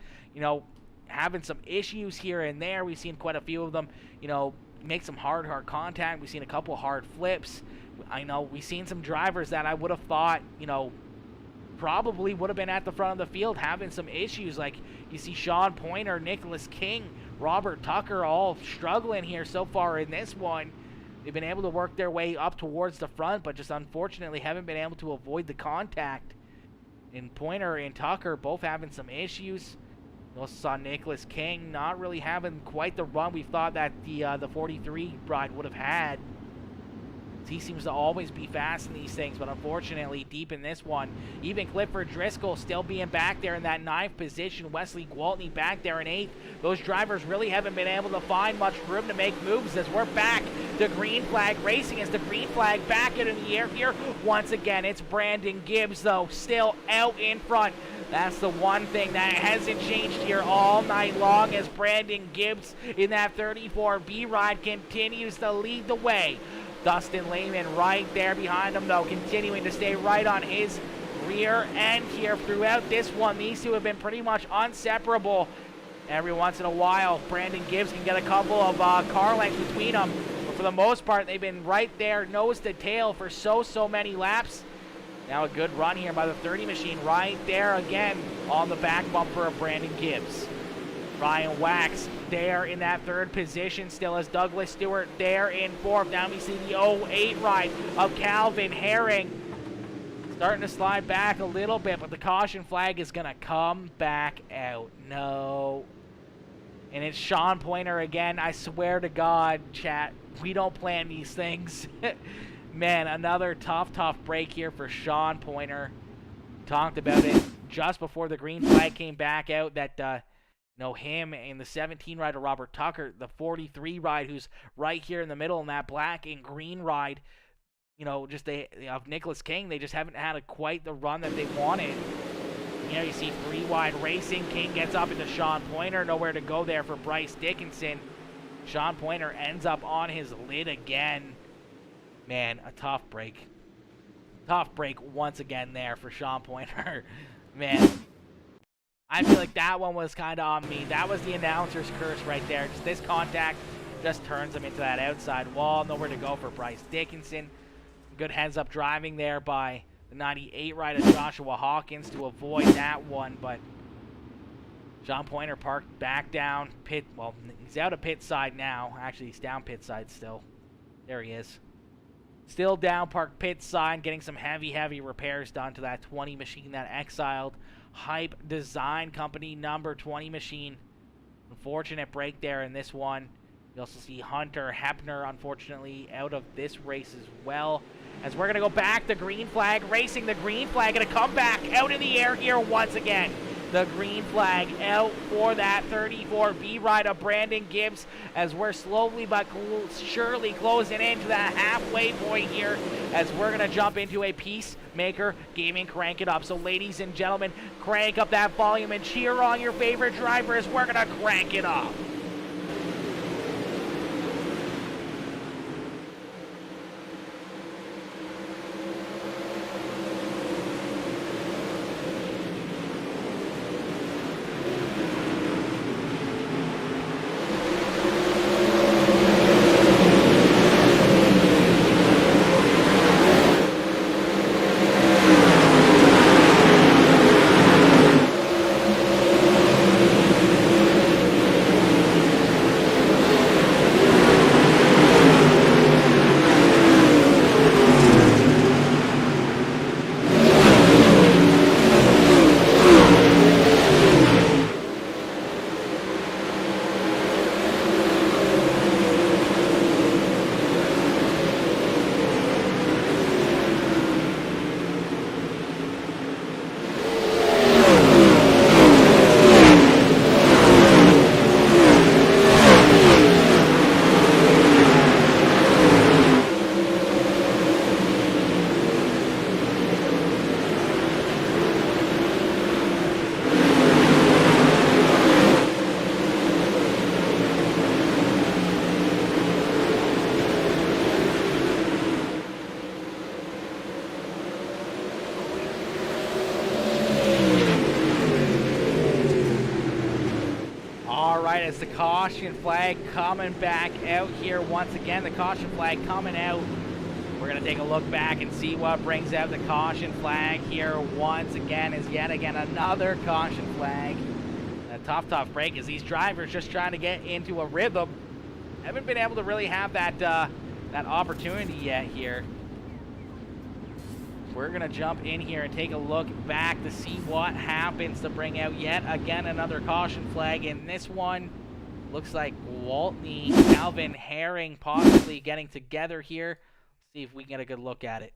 having some issues here and there. We've seen quite a few of them, make some hard contact. We've seen a couple hard flips. I know we've seen some drivers that I would have thought, probably would have been at the front of the field having some issues. Like you see Sean Pointer, Nicholas King, Robert Tucker all struggling here so far in this one. They've been able to work their way up towards the front, but just unfortunately haven't been able to avoid the contact. And Pointer and Tucker both having some issues. We also saw Nicholas King not really having quite the run we thought that the 43 ride would have had. He seems to always be fast in these things, but unfortunately deep in this one. Even Clifford Driscoll still being back there in that 9th position. Wesley Gwaltney back there in 8th. Those drivers really haven't been able to find much room to make moves as we're back to green flag racing. As the green flag back out in the air here. Once again, it's Brandon Gibbs, though, still out in front. That's the one thing that hasn't changed here all night long as Brandon Gibbs in that 34B ride continues to lead the way. Dustin Lehman right there behind him, though, continuing to stay right on his rear end here throughout this one. These two have been pretty much inseparable. Every once in a while, Brandon Gibbs can get a couple of car lengths between them. But for the most part, they've been right there, nose to tail for so many laps. Now a good run here by the 30 machine right there again on the back bumper of Brandon Gibbs. Ryan Wax there in that 3rd position, still as Douglas Stewart there in 4th. Now we see the 08 ride of Calvin Herring. Starting to slide back a little bit, but the caution flag is going to come back out. No. And it's Sean Pointer again. I swear to God, chat, we don't plan these things. Man, another tough break here for Sean Pointer. Talked about it just before the green flag came back out that him and the 17 rider Robert Tucker, the 43 ride who's right here in the middle in that black and green ride, of Nicholas King, they just haven't had quite the run that they wanted. You see 3 wide racing. King gets up into Sean Pointer, nowhere to go there for Bryce Dickinson. Sean Pointer ends up on his lid again. Man, a tough break. Tough break once again there for Sean Pointer. Man, I feel like that one was kind of on me. That was the announcer's curse right there. Just this contact just turns him into that outside wall. Nowhere to go for Bryce Dickinson. Good heads-up driving there by the 98 rider Joshua Hawkins to avoid that one. But Sean Pointer parked back down pit. Well, he's out of pit side now. Actually, he's down pit side still. There he is. Still down park pit sign, getting some heavy repairs done to that 20 machine, that exiled Hype Design Company number 20 machine. Unfortunate break there in this one. You also see Hunter Hepner, unfortunately, out of this race as well. As we're going to go back, the green flag racing. The green flag going to come back out in the air here once again. The green flag out for that 34B ride of Brandon Gibbs, as we're slowly but surely closing into that halfway point here, as we're going to jump into a Peacemaker Gaming Crank It Up. So ladies and gentlemen, crank up that volume and cheer on your favorite driver as we're going to crank it up. As the caution flag coming back out here once again, the caution flag coming out. We're going to take a look back and see what brings out the caution flag here once again, is yet again another caution flag. A tough break as these drivers just trying to get into a rhythm. Haven't been able to really have that that opportunity yet here. We're going to jump in here and take a look back to see what happens to bring out yet again another caution flag. And this one looks like Waltney, Calvin Herring possibly getting together here. See if we can get a good look at it.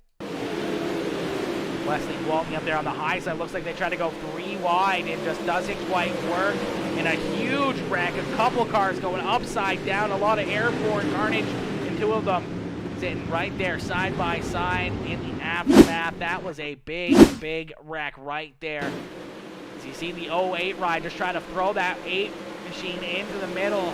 Wesley Waltney up there on the high side. Looks like they try to go 3 wide and just doesn't quite work. And a huge wreck. A couple cars going upside down. A lot of airborne carnage. And 2 of them sitting right there side by side in the aftermath. That was a big wreck right there. As you see the 08 ride just trying to throw that 8 machine into the middle.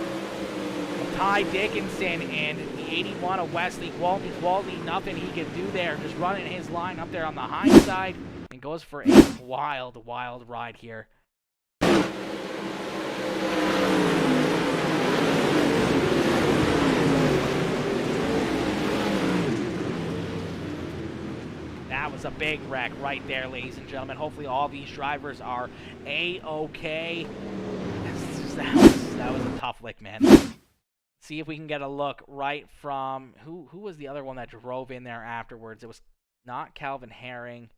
Ty Dickinson and the 81 of Wesley Waltney, nothing he could do there. Just running his line up there on the high side and goes for a wild ride here. That was a big wreck right there, ladies and gentlemen. Hopefully all these drivers are A-okay. That was a tough lick, man. See if we can get a look right from who was the other one that drove in there afterwards. It was not Calvin Herring.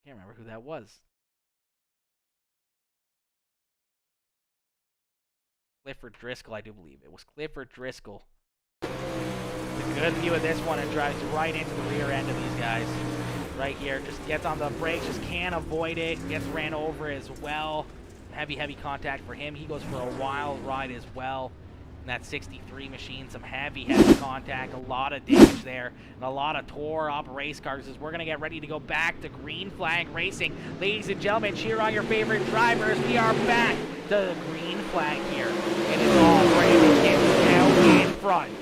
Can't remember who that was. Clifford Driscoll, I do believe. It was Clifford Driscoll. It's a good view of this one and drives right into the rear end of these guys. Right here, just gets on the brakes, just can't avoid it. Gets ran over as well. Heavy contact for him. He goes for a wild ride as well. And that 63 machine, some heavy contact, a lot of damage there, and a lot of tore up race cars as we're going to get ready to go back to green flag racing. Ladies and gentlemen, cheer on your favorite drivers. We are back to the green flag here. It is all Brandon Gibbs now in front.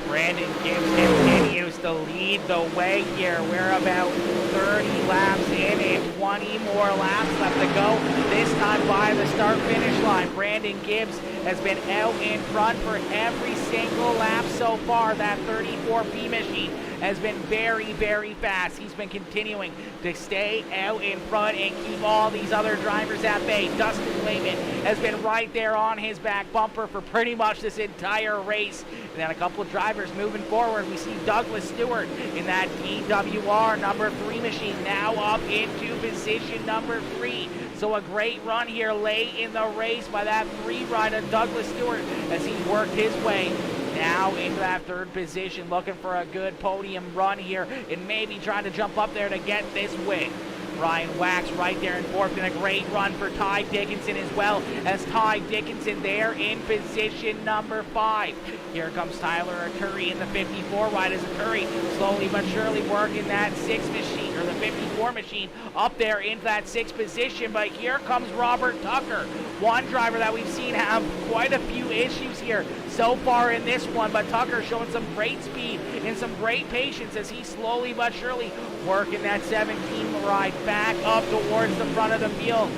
Brandon Gibbs continues to lead the way here. We're about 30 laps in, and 20 more laps left to go. This time by the start-finish line. Brandon Gibbs has been out in front for every single lap so far. That 34P machine has been very, very fast. He's been continuing to stay out in front and keep all these other drivers at bay. Dustin Lehman has been right there on his back bumper for pretty much this entire race. And then a couple of drivers moving forward. We see Douglas Stewart in that PWR number 3 machine now up into position number 3. So a great run here late in the race by that 3 rider Douglas Stewart as he worked his way now into that 3rd position, looking for a good podium run here and maybe trying to jump up there to get this win. Ryan Wax right there in 4th, and a great run for Ty Dickinson as well, as Ty Dickinson there in position number 5. Here comes Tyler Curry in the 54 ride as Curry slowly but surely working that 6 machine, or the 54 machine, up there into that 6th position. But here comes Robert Tucker, one driver that we've seen have quite a few issues here so far in this one, but Tucker showing some great speed and some great patience as he slowly but surely working that 17 ride back up towards the front of the field.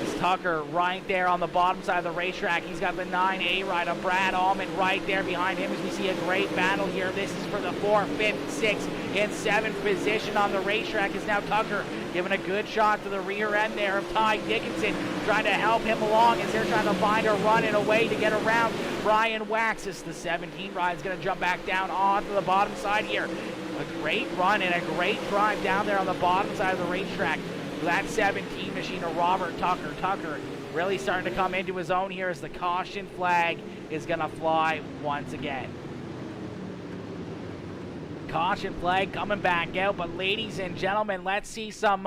It's Tucker right there on the bottom side of the racetrack. He's got the 9A ride of Brad Allman right there behind him as we see a great battle here. This is for the 4th, 5th, 6th, and 7th position on the racetrack. Is now Tucker giving a good shot to the rear end there of Ty Dickinson, trying to help him along as they're trying to find a run and a way to get around Brian Wax. As the 17 ride is going to jump back down onto the bottom side here. A great run and a great drive down there on the bottom side of the racetrack. That 17 machine of Robert Tucker. Tucker really starting to come into his own here as the caution flag is going to fly once again. Caution flag coming back out, but ladies and gentlemen, let's see some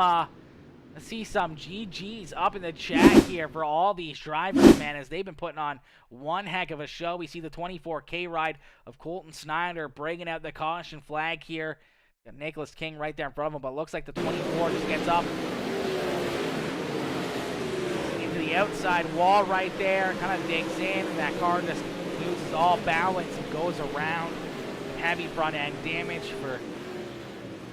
GGs up in the chat here for all these drivers, man, as they've been putting on one heck of a show. We see the 24K ride of Colton Snyder bringing out the caution flag here. Got Nicholas King right there in front of him, but looks like the 24 just gets up into the outside wall right there, kind of digs in, and that car just loses all balance and goes around. Heavy front end damage for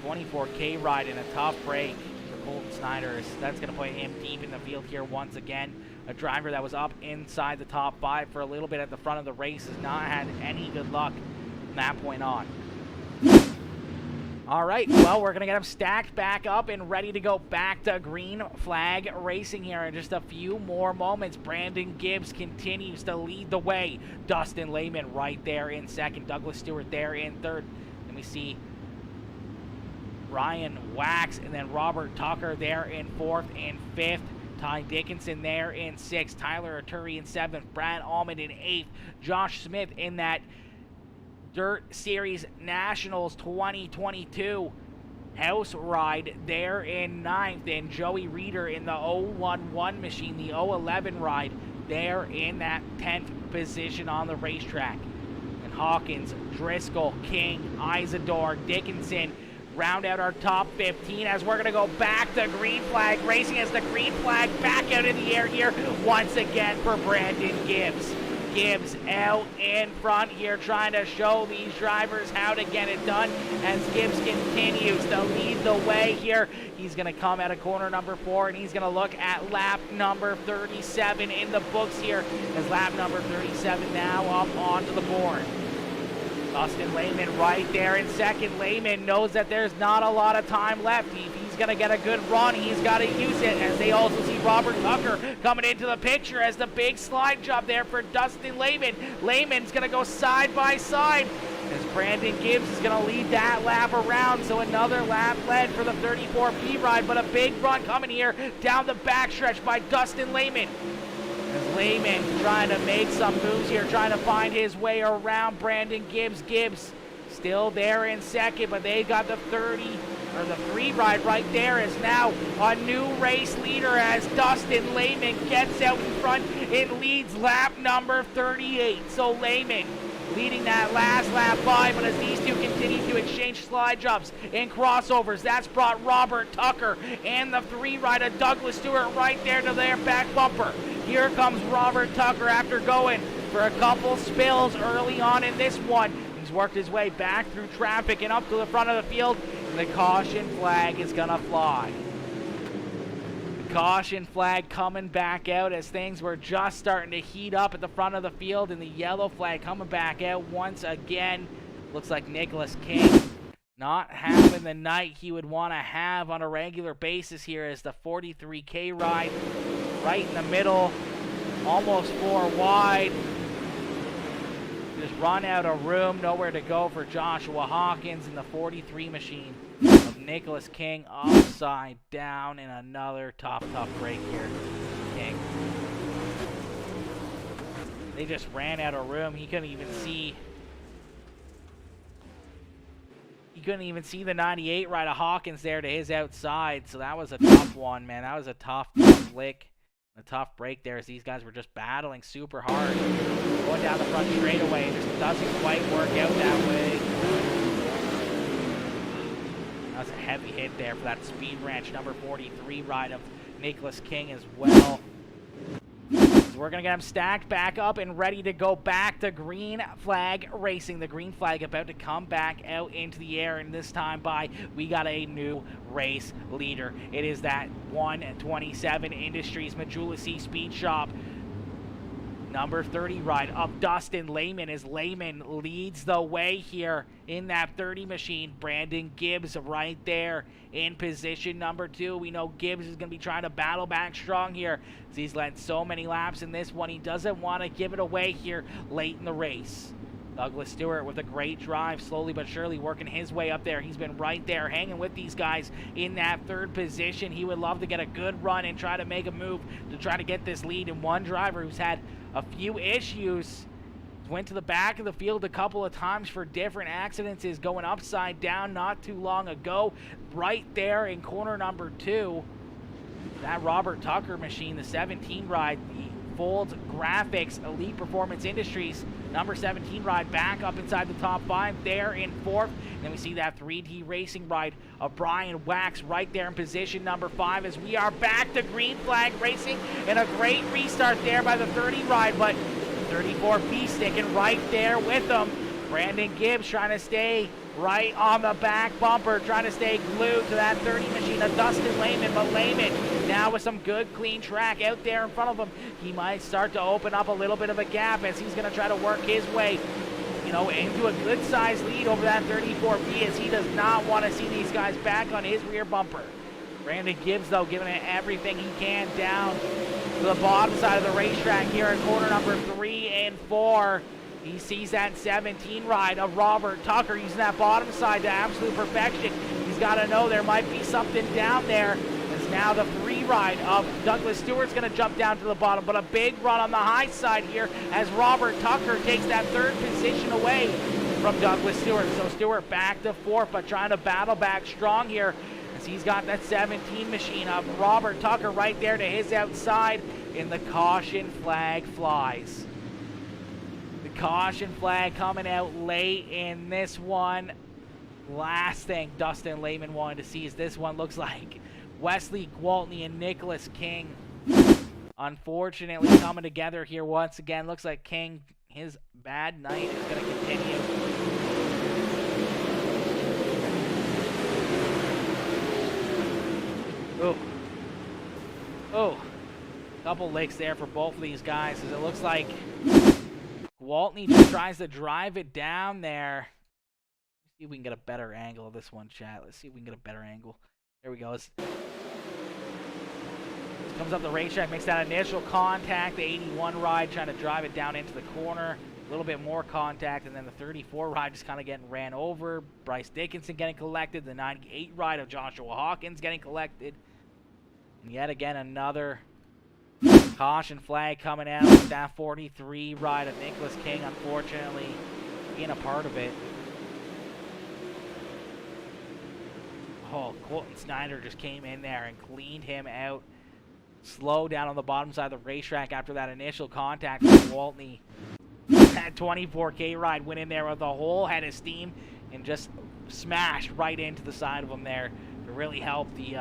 24K ride in a tough break. Colton Snyder, that's going to put him deep in the field here once again. A driver that was up inside the top 5 for a little bit at the front of the race has not had any good luck from that point on. All right, well, we're going to get him stacked back up and ready to go back to green flag racing here in just a few more moments. Brandon Gibbs continues to lead the way. Dustin Lehman right there in 2nd. Douglas Stewart there in 3rd. Then we see Ryan Wax and then Robert Tucker there in 4th and 5th. Ty Dickinson there in 6th. Tyler Arturi in 7th. Brad Allman in 8th. Josh Smith in that Dirt Series Nationals 2022 house ride there in 9th. And Joey Reeder in the 011 machine, the 011 ride there in that 10th position on the racetrack. And Hawkins, Driscoll, King, Isidore, Dickinson round out our top 15 as we're going to go back to green flag racing as the green flag back out in the air here once again for Brandon Gibbs. Gibbs out in front here trying to show these drivers how to get it done as Gibbs continues to lead the way here. He's going to come out of corner number 4 and he's going to look at lap number 37 in the books here as lap number 37 now up onto the board. Dustin Lehman right there in 2nd. Lehman knows that there's not a lot of time left. If he's going to get a good run, he's got to use it, as they also see Robert Tucker coming into the picture as the big slide job there for Dustin Lehman. Lehman's going to go side by side as Brandon Gibbs is going to lead that lap around. So another lap led for the 34P ride, but a big run coming here down the backstretch by Dustin Lehman. As Lehman trying to make some moves here, trying to find his way around Brandon Gibbs. Gibbs still there in 2nd, but they got the 3 ride right there is now a new race leader as Dustin Lehman gets out in front and leads lap number 38. So Lehman leading that last lap by, but as these two continue to exchange slide jobs and crossovers, that's brought Robert Tucker and the 3 ride of Douglas Stewart right there to their back bumper. Here comes Robert Tucker after going for a couple spills early on in this one. He's worked his way back through traffic and up to the front of the field, and the caution flag is gonna fly. caution flag coming back out as things were just starting to heat up at the front of the field, and the yellow flag coming back out once again. Looks like Nicholas King not having the night he would want to have on a regular basis here, as the 43K ride right in the middle, almost 4 wide. Just run out of room, nowhere to go for Joshua Hawkins in the 43 machine of Nicholas King, upside down in another tough break here. King. They just ran out of room. He couldn't even see. He couldn't even see the 98 ride of Hawkins there to his outside. So that was a tough one, man. That was a tough lick. A tough break there as these guys were just battling super hard. Going down the front straightaway. It just doesn't quite work out that way. That was a heavy hit there for that Speed Ranch number 43 ride of Nicholas King as well. So we're going to get him stacked back up and ready to go back to green flag racing. The green flag about to come back out into the air, and this time we got a new race leader. It is that 127 Industries Majulasi Speed Shop number 30 ride of Dustin Lehman, as Lehman leads the way here in that 30 machine. Brandon Gibbs right there in position number 2. We know Gibbs is going to be trying to battle back strong here, as he's led so many laps in this one. He doesn't want to give it away here late in the race. Douglas Stewart with a great drive, slowly but surely working his way up there. He's been right there hanging with these guys in that 3rd position. He would love to get a good run and try to make a move to try to get this lead. And one driver who's had a few issues, went to the back of the field a couple of times for different accidents, is going upside down not too long ago. Right there in corner number 2, that Robert Tucker machine, the 17 ride, the Folds Graphics Elite Performance Industries number 17 ride, back up inside the top 5 there in 4th. And then we see that 3D Racing ride of Brian Wax right there in position number 5, as we are back to green flag racing, and a great restart there by the 30 ride, but 34B sticking right there with them. Brandon Gibbs trying to stay right on the back bumper, trying to stay glued to that 30 machine of Dustin Lehman, but Lehman now with some good clean track out there in front of him. He might start to open up a little bit of a gap as he's going to try to work his way, you know, into a good sized lead over that 34B, as he does not want to see these guys back on his rear bumper. Brandon Gibbs, though, giving it everything he can down to the bottom side of the racetrack here in corner number 3 and 4. He sees that 17 ride of Robert Tucker using that bottom side to absolute perfection. He's got to know there might be something down there. As now the 3 ride of Douglas Stewart's going to jump down to the bottom, but a big run on the high side here as Robert Tucker takes that 3rd position away from Douglas Stewart. So Stewart back to 4th, but trying to battle back strong here, as he's got that 17 machine of Robert Tucker right there to his outside, and the caution flag flies. Caution flag coming out late in this one. Last thing Dustin Lehman wanted to see is this one looks like Wesley Gwaltney and Nicholas King unfortunately coming together here once again. Looks like King, his bad night is going to continue. Oh, couple licks there for both of these guys, as it looks like Gwaltney just tries to drive it down there. Let's see if we can get a better angle of this one, chat. Let's see if we can get a better angle. There we go. Comes up the racetrack, makes that initial contact. The 81 ride trying to drive it down into the corner. A little bit more contact, and then the 34 ride just kind of getting ran over. Bryce Dickinson getting collected. The 98 ride of Joshua Hawkins getting collected. And yet again, another caution flag coming out with that 43 ride of Nicholas King, unfortunately being a part of it. Oh, Colton Snyder just came in there and cleaned him out. Slow down on the bottom side of the racetrack after that initial contact with Gwaltney. That 24K ride went in there with a whole head of steam and just smashed right into the side of him there to really help the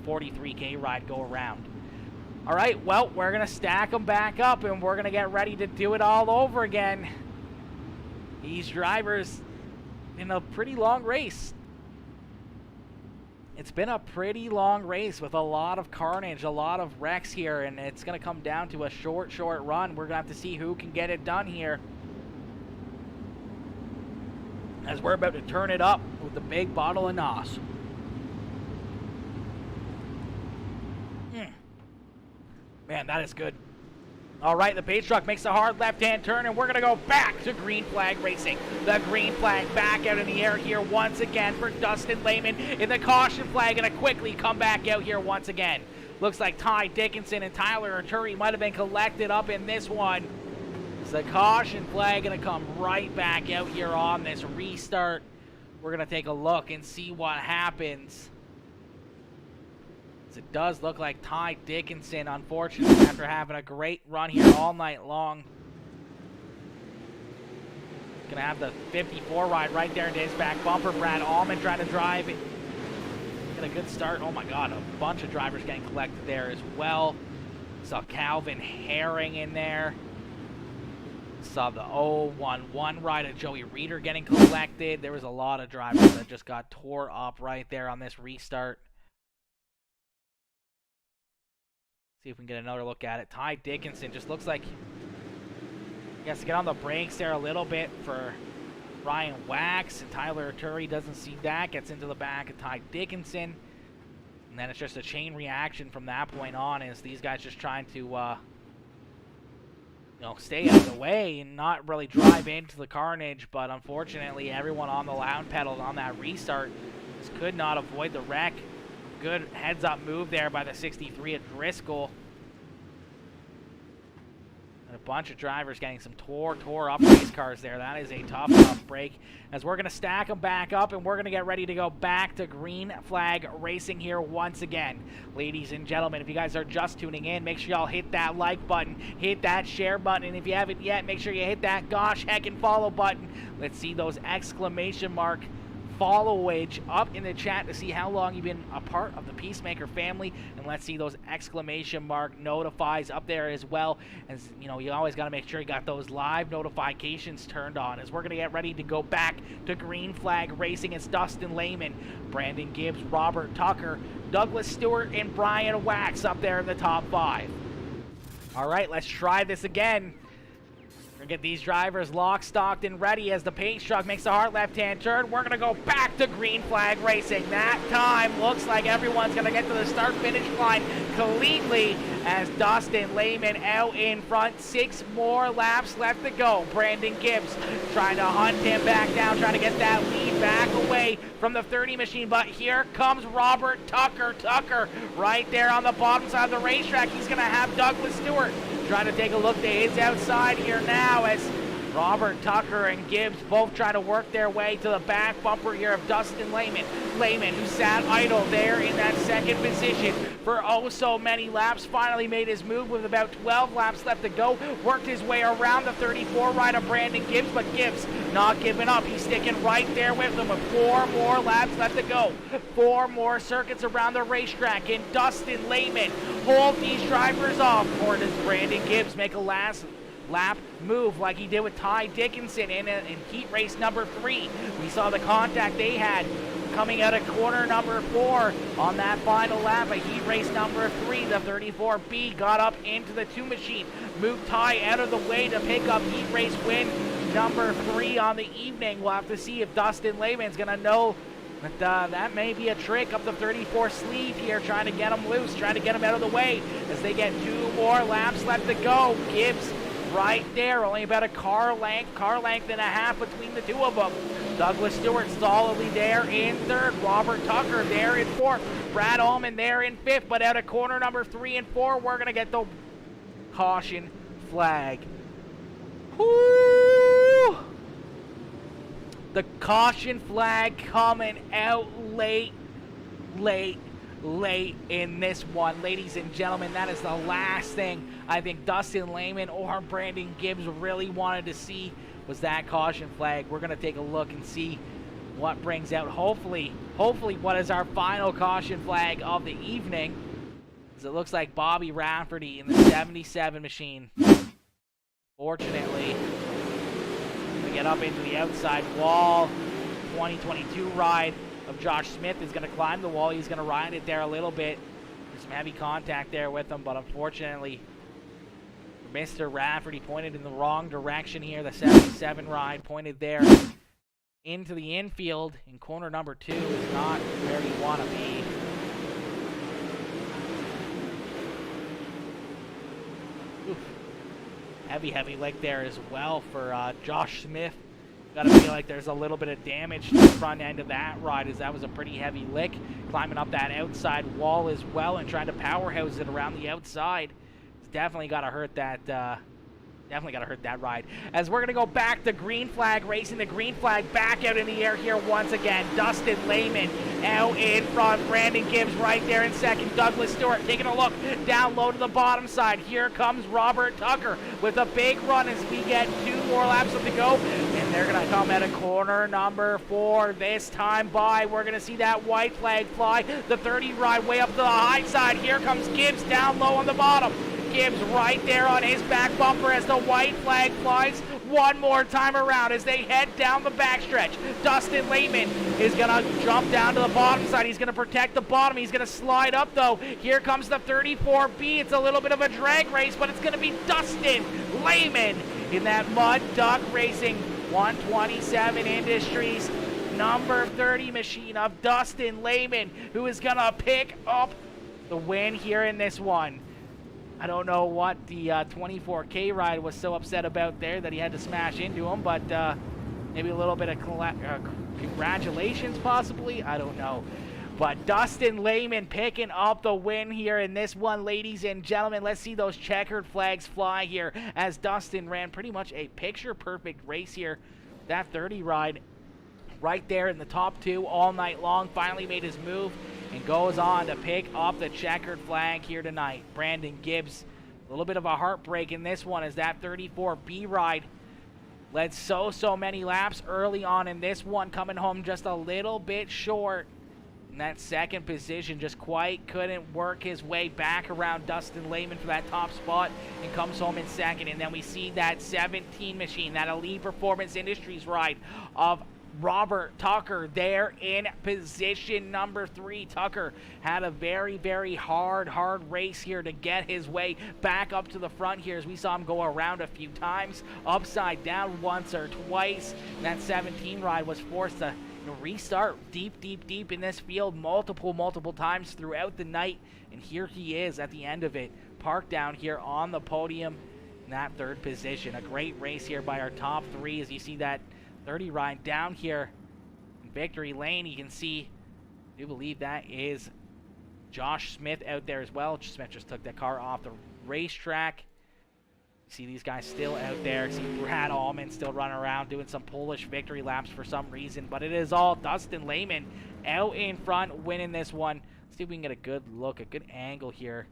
43K ride go around. All right, well, we're going to stack them back up, and we're going to get ready to do it all over again. These drivers in a pretty long race. It's been a pretty long race with a lot of carnage, a lot of wrecks here, and it's going to come down to a short run. We're going to have to see who can get it done here, as we're about to turn it up with the big bottle of NOS. Man, that is good. All right, the pace truck makes a hard left-hand turn, and we're going to go back to green flag racing. The green flag back out in the air here once again for Dustin Lehman in the caution flag, and a quickly come back out here once again. Looks like Ty Dickinson and Tyler Arturi might have been collected up in this one. It's the caution flag going to come right back out here on this restart. We're going to take a look and see what happens. It does look like Ty Dickinson, unfortunately, after having a great run here all night long, gonna have the 54 ride right there into his back bumper. Brad Allman trying to drive it. Get a good start. Oh my God, a bunch of drivers getting collected there as well. Saw Calvin Herring in there. Saw the 011 ride of Joey Reeder getting collected. There was a lot of drivers that just got tore up right there on this restart. See if we can get another look at it. Ty Dickinson just looks like he has to get on the brakes there a little bit for Ryan Wax, and Tyler Arturi doesn't see that, gets into the back of Ty Dickinson, and then it's just a chain reaction from that point on as these guys just trying to stay out of the way and not really drive into the carnage. But unfortunately, everyone on the loud pedals on that restart just could not avoid the wreck. Good heads-up move there by the 63 at Driscoll. And a bunch of drivers getting some tore up race cars there. That is a tough break. As we're going to stack them back up, and we're going to get ready to go back to green flag racing here once again. Ladies and gentlemen, if you guys are just tuning in, make sure y'all hit that like button, hit that share button, and if you haven't yet, make sure you hit that gosh heckin' follow button. Let's see those exclamation mark followage up in the chat to see how long you've been a part of the Peacemaker family, and let's see those exclamation mark notifies up there as well. As you know, you always got to make sure you got those live notifications turned on, as we're going to get ready to go back to green flag racing. It's Dustin Lehman, Brandon Gibbs, Robert Tucker, Douglas Stewart, and Brian Wax up there in the top 5. All right, let's try this again. Get these drivers locked, stocked, and ready as the pace truck makes a hard left-hand turn. We're going to go back to green flag racing. That time looks like everyone's going to get to the start-finish line cleanly as Dustin Lehman out in front. 6 more laps left to go. Brandon Gibbs trying to hunt him back down, trying to get that lead back away from the 30 machine. But here comes Robert Tucker. Tucker right there on the bottom side of the racetrack. He's going to have Douglas Stewart trying to take a look to his outside here now as Robert Tucker and Gibbs both trying to work their way to the back bumper here of Dustin Lehman. Lehman, who sat idle there in that second position for oh so many laps, finally made his move with about 12 laps left to go. Worked his way around the 34 ride of Brandon Gibbs, but Gibbs not giving up. He's sticking right there with them with 4 more laps left to go. 4 more circuits around the racetrack, and Dustin Lehman hold these drivers off. Or does Brandon Gibbs make a last lap move like he did with Ty Dickinson in heat race number 3? We saw the contact they had coming out of corner number 4 on that final lap of heat race number 3. The 34B got up into the 2 machine, moved Ty out of the way to pick up heat race win number 3 on the evening. We'll have to see if Dustin Lehman's gonna know that that may be a trick up the 34 sleeve here, trying to get him loose, trying to get him out of the way as they get 2 more laps left to go. Gibbs right there, only about a car length and a half between the 2 of them. Douglas Stewart solidly there in 3rd. Robert Tucker there in 4th. Brad Allman there in 5th, but out of corner number 3 and 4, we're going to get the caution flag. Woo! The caution flag coming out late in this one. Ladies and gentlemen, that is the last thing I think Dustin Lehman or Brandon Gibbs really wanted to see, was that caution flag. We're going to take a look and see what brings out, hopefully what is our final caution flag of the evening, as it looks like Bobby Rafferty in the 77 machine. Fortunately, we get up into the outside wall. 2022 ride of Josh Smith is going to climb the wall. He's going to ride it there a little bit. There's some heavy contact there with him, but unfortunately, Mr. Rafferty pointed in the wrong direction here. The 77 ride pointed there into the infield, in corner number 2 is not where you want to be. Oof. Heavy lick there as well for Josh Smith. Gotta feel like there's a little bit of damage to the front end of that ride, as that was a pretty heavy lick. Climbing up that outside wall as well and trying to powerhouse it around the outside. It's definitely gotta hurt that ride. As we're going to go back to green flag racing, the green flag back out in the air here once again. Dustin Lehman out in front. Brandon Gibbs right there in second. Douglas Stewart taking a look down low to the bottom side. Here comes Robert Tucker with a big run as we get 2 more laps to go. And they're going to come at a corner number 4 this time by. We're going to see that white flag fly. The 30 ride way up to the high side. Here comes Gibbs down low on the bottom. Gibbs right there on his back bumper as the white flag flies one more time around as they head down the backstretch. Dustin Lehman is going to jump down to the bottom side. He's going to protect the bottom. He's going to slide up, though. Here comes the 34B. It's a little bit of a drag race, but it's going to be Dustin Lehman in that Mud Duck Racing 127 Industries number 30 machine of Dustin Lehman, who is going to pick up the win here in this one. I don't know what the 24K ride was so upset about there that he had to smash into him, but maybe a little bit of congratulations possibly. I don't know. But Dustin Lehman picking up the win here in this one, ladies and gentlemen. Let's see those checkered flags fly here as Dustin ran pretty much a picture-perfect race here. That 30 ride right there in the top 2 all night long, finally made his move and goes on to pick up the checkered flag here tonight. Brandon Gibbs, a little bit of a heartbreak in this one as that 34B ride led so many laps early on in this one, coming home just a little bit short. And that second position just quite couldn't work his way back around Dustin Lehman for that top spot and comes home in second. And then we see that 17 machine, that Elite Performance Industries ride of Robert Tucker there in position number 3. Tucker had a very hard race here to get his way back up to the front here as we saw him go around a few times, upside down once or twice. And that 17 ride was forced to restart deep in this field multiple times throughout the night. And here he is at the end of it, parked down here on the podium in that 3rd position. A great race here by our top 3 as you see that 30 ride down here in victory lane. You can see, I do believe that is Josh Smith out there as well. Smith just took that car off the racetrack. You see these guys still out there. See Brad Allman still running around doing some Polish victory laps for some reason. But it is all Dustin Lehman out in front winning this one. Let's see if we can get a good look, a good angle here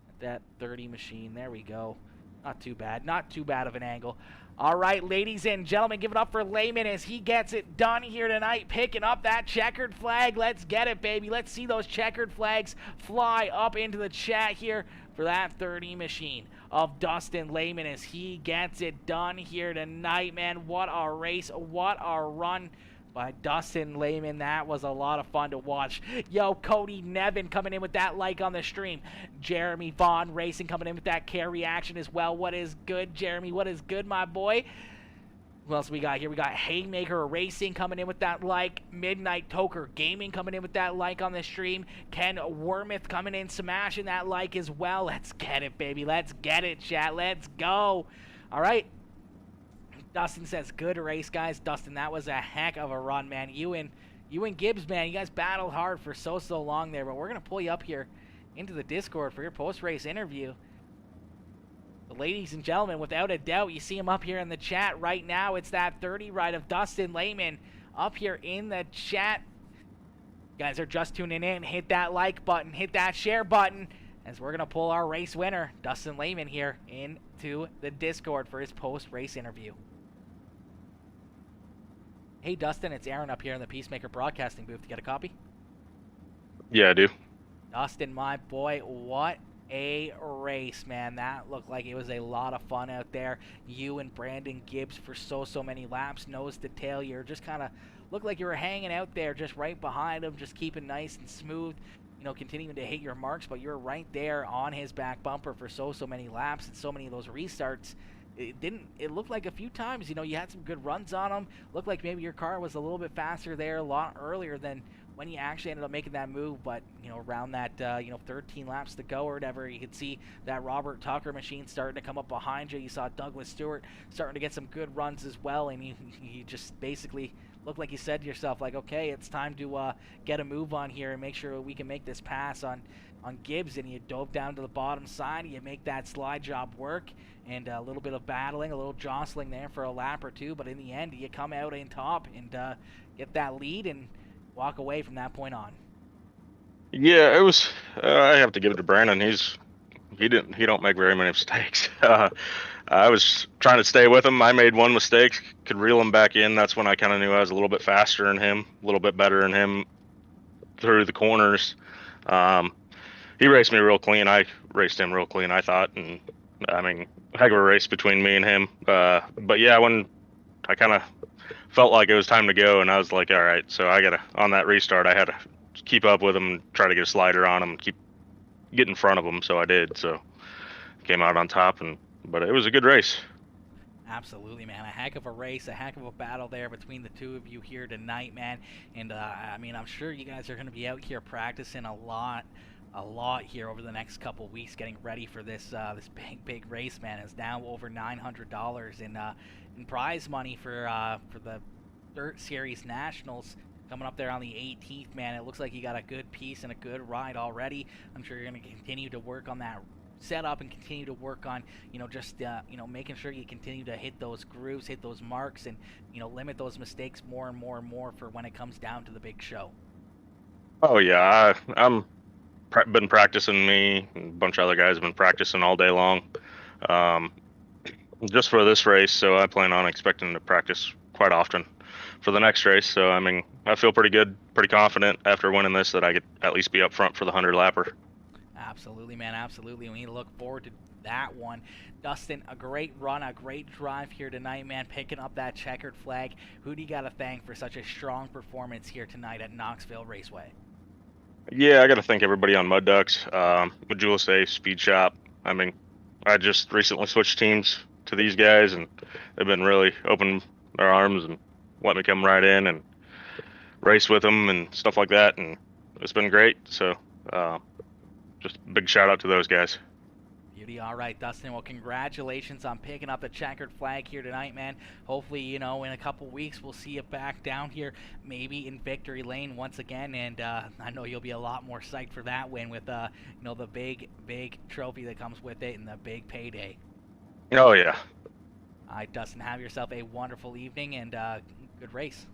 at that 30 machine. There we go. Not too bad. Not too bad of an angle. All right, ladies and gentlemen, give it up for Lehman as he gets it done here tonight, picking up that checkered flag. Let's get it, baby. Let's see those checkered flags fly up into the chat here for that 30 machine of Dustin Lehman as he gets it done here tonight, man. What a race. What a run by Dustin Lehman. That was a lot of fun to watch. Yo, Cody Nevin coming in with that like on the stream. Jeremy Vaughn Racing coming in with that care reaction as well. What is good, Jeremy? What is good, my boy? What else we got here? We got Haymaker Racing coming in with that like. Midnight Toker Gaming coming in with that like on the stream. Ken Wormuth coming in smashing that like as well. Let's get it, baby. Let's get it, chat. Let's go. All right. Dustin says, good race, guys. Dustin, that was a heck of a run, man. You and Gibbs, man, you guys battled hard for so long there, but we're going to pull you up here into the Discord for your post-race interview. But ladies and gentlemen, without a doubt, you see him up here in the chat right now. It's that 30 ride of Dustin Lehman up here in the chat. You guys are just tuning in. Hit that like button. Hit that share button as we're going to pull our race winner, Dustin Lehman, here into the Discord for his post-race interview. Hey, Dustin, it's Aaron up here in the Peacemaker Broadcasting booth. To get a copy? Yeah, I do. Dustin, my boy, what a race, man. That looked like it was a lot of fun out there. You and Brandon Gibbs for so many laps, nose to tail. You're just kind of looked like you were hanging out there just right behind him, just keeping nice and smooth, continuing to hit your marks, but you're right there on his back bumper for so many laps and so many of those restarts. It looked like a few times, you had some good runs on him. Looked like maybe your car was a little bit faster there a lot earlier than when you actually ended up making that move, but around that 13 laps to go or whatever, you could see that Robert Tucker machine starting to come up behind you. You saw Douglas Stewart starting to get some good runs as well, and you just basically looked like you said to yourself, like, okay, it's time to get a move on here and make sure we can make this pass on Gibbs. And you dove down to the bottom side, you make that slide job work, and a little bit of battling, a little jostling there for a lap or two, but in the end you come out in top and get that lead and walk away from that point on. Yeah, it was. I have to give it to Brandon. He don't make very many mistakes. I was trying to stay with him. I made one mistake, could reel him back in. That's when I kind of knew I was a little bit faster than him, a little bit better than him through the corners. He raced me real clean. I raced him real clean, I thought, and I mean, heck of a race between me and him. But yeah, when I kind of felt like it was time to go, and I was like, all right, so on that restart, I had to keep up with him and try to get a slider on him and get in front of him. So I did. So came out on top, but it was a good race. Absolutely, man. A heck of a race, a heck of a battle there between the two of you here tonight, man. And I mean, I'm sure you guys are going to be out here practicing a lot here over the next couple weeks, getting ready for this big race, man. It's now over $900 in prize money for the Dirt Series Nationals coming up there on the 18th, man. It looks like you got a good piece and a good ride already. I'm sure you're going to continue to work on that setup and continue to work on, making sure you continue to hit those grooves, hit those marks, and, limit those mistakes more and more and more for when it comes down to the big show. Oh yeah, I'm been practicing. Me and a bunch of other guys have been practicing all day long, just for this race. So I plan on expecting to practice quite often for the next race. So I mean, I feel pretty good, pretty confident after winning this that I could at least be up front for the 100-lapper. Absolutely, man, absolutely. We look forward to that one. Dustin, a great run, a great drive here tonight, man, picking up that checkered flag. Who do you got to thank for such a strong performance here tonight at Knoxville Raceway? Yeah, I got to thank everybody on Mud Ducks, Majula Safe, Speed Shop. I mean, I just recently switched teams to these guys, and they've been really open their arms and let me come right in and race with them and stuff like that, and it's been great. So just a big shout out to those guys. Beauty. All right, Dustin. Well, congratulations on picking up the checkered flag here tonight, man. Hopefully, in a couple weeks, we'll see you back down here, maybe in victory lane once again. And I know you'll be a lot more psyched for that win with, the big trophy that comes with it and the big payday. Oh, yeah. All right, Dustin, have yourself a wonderful evening and good race.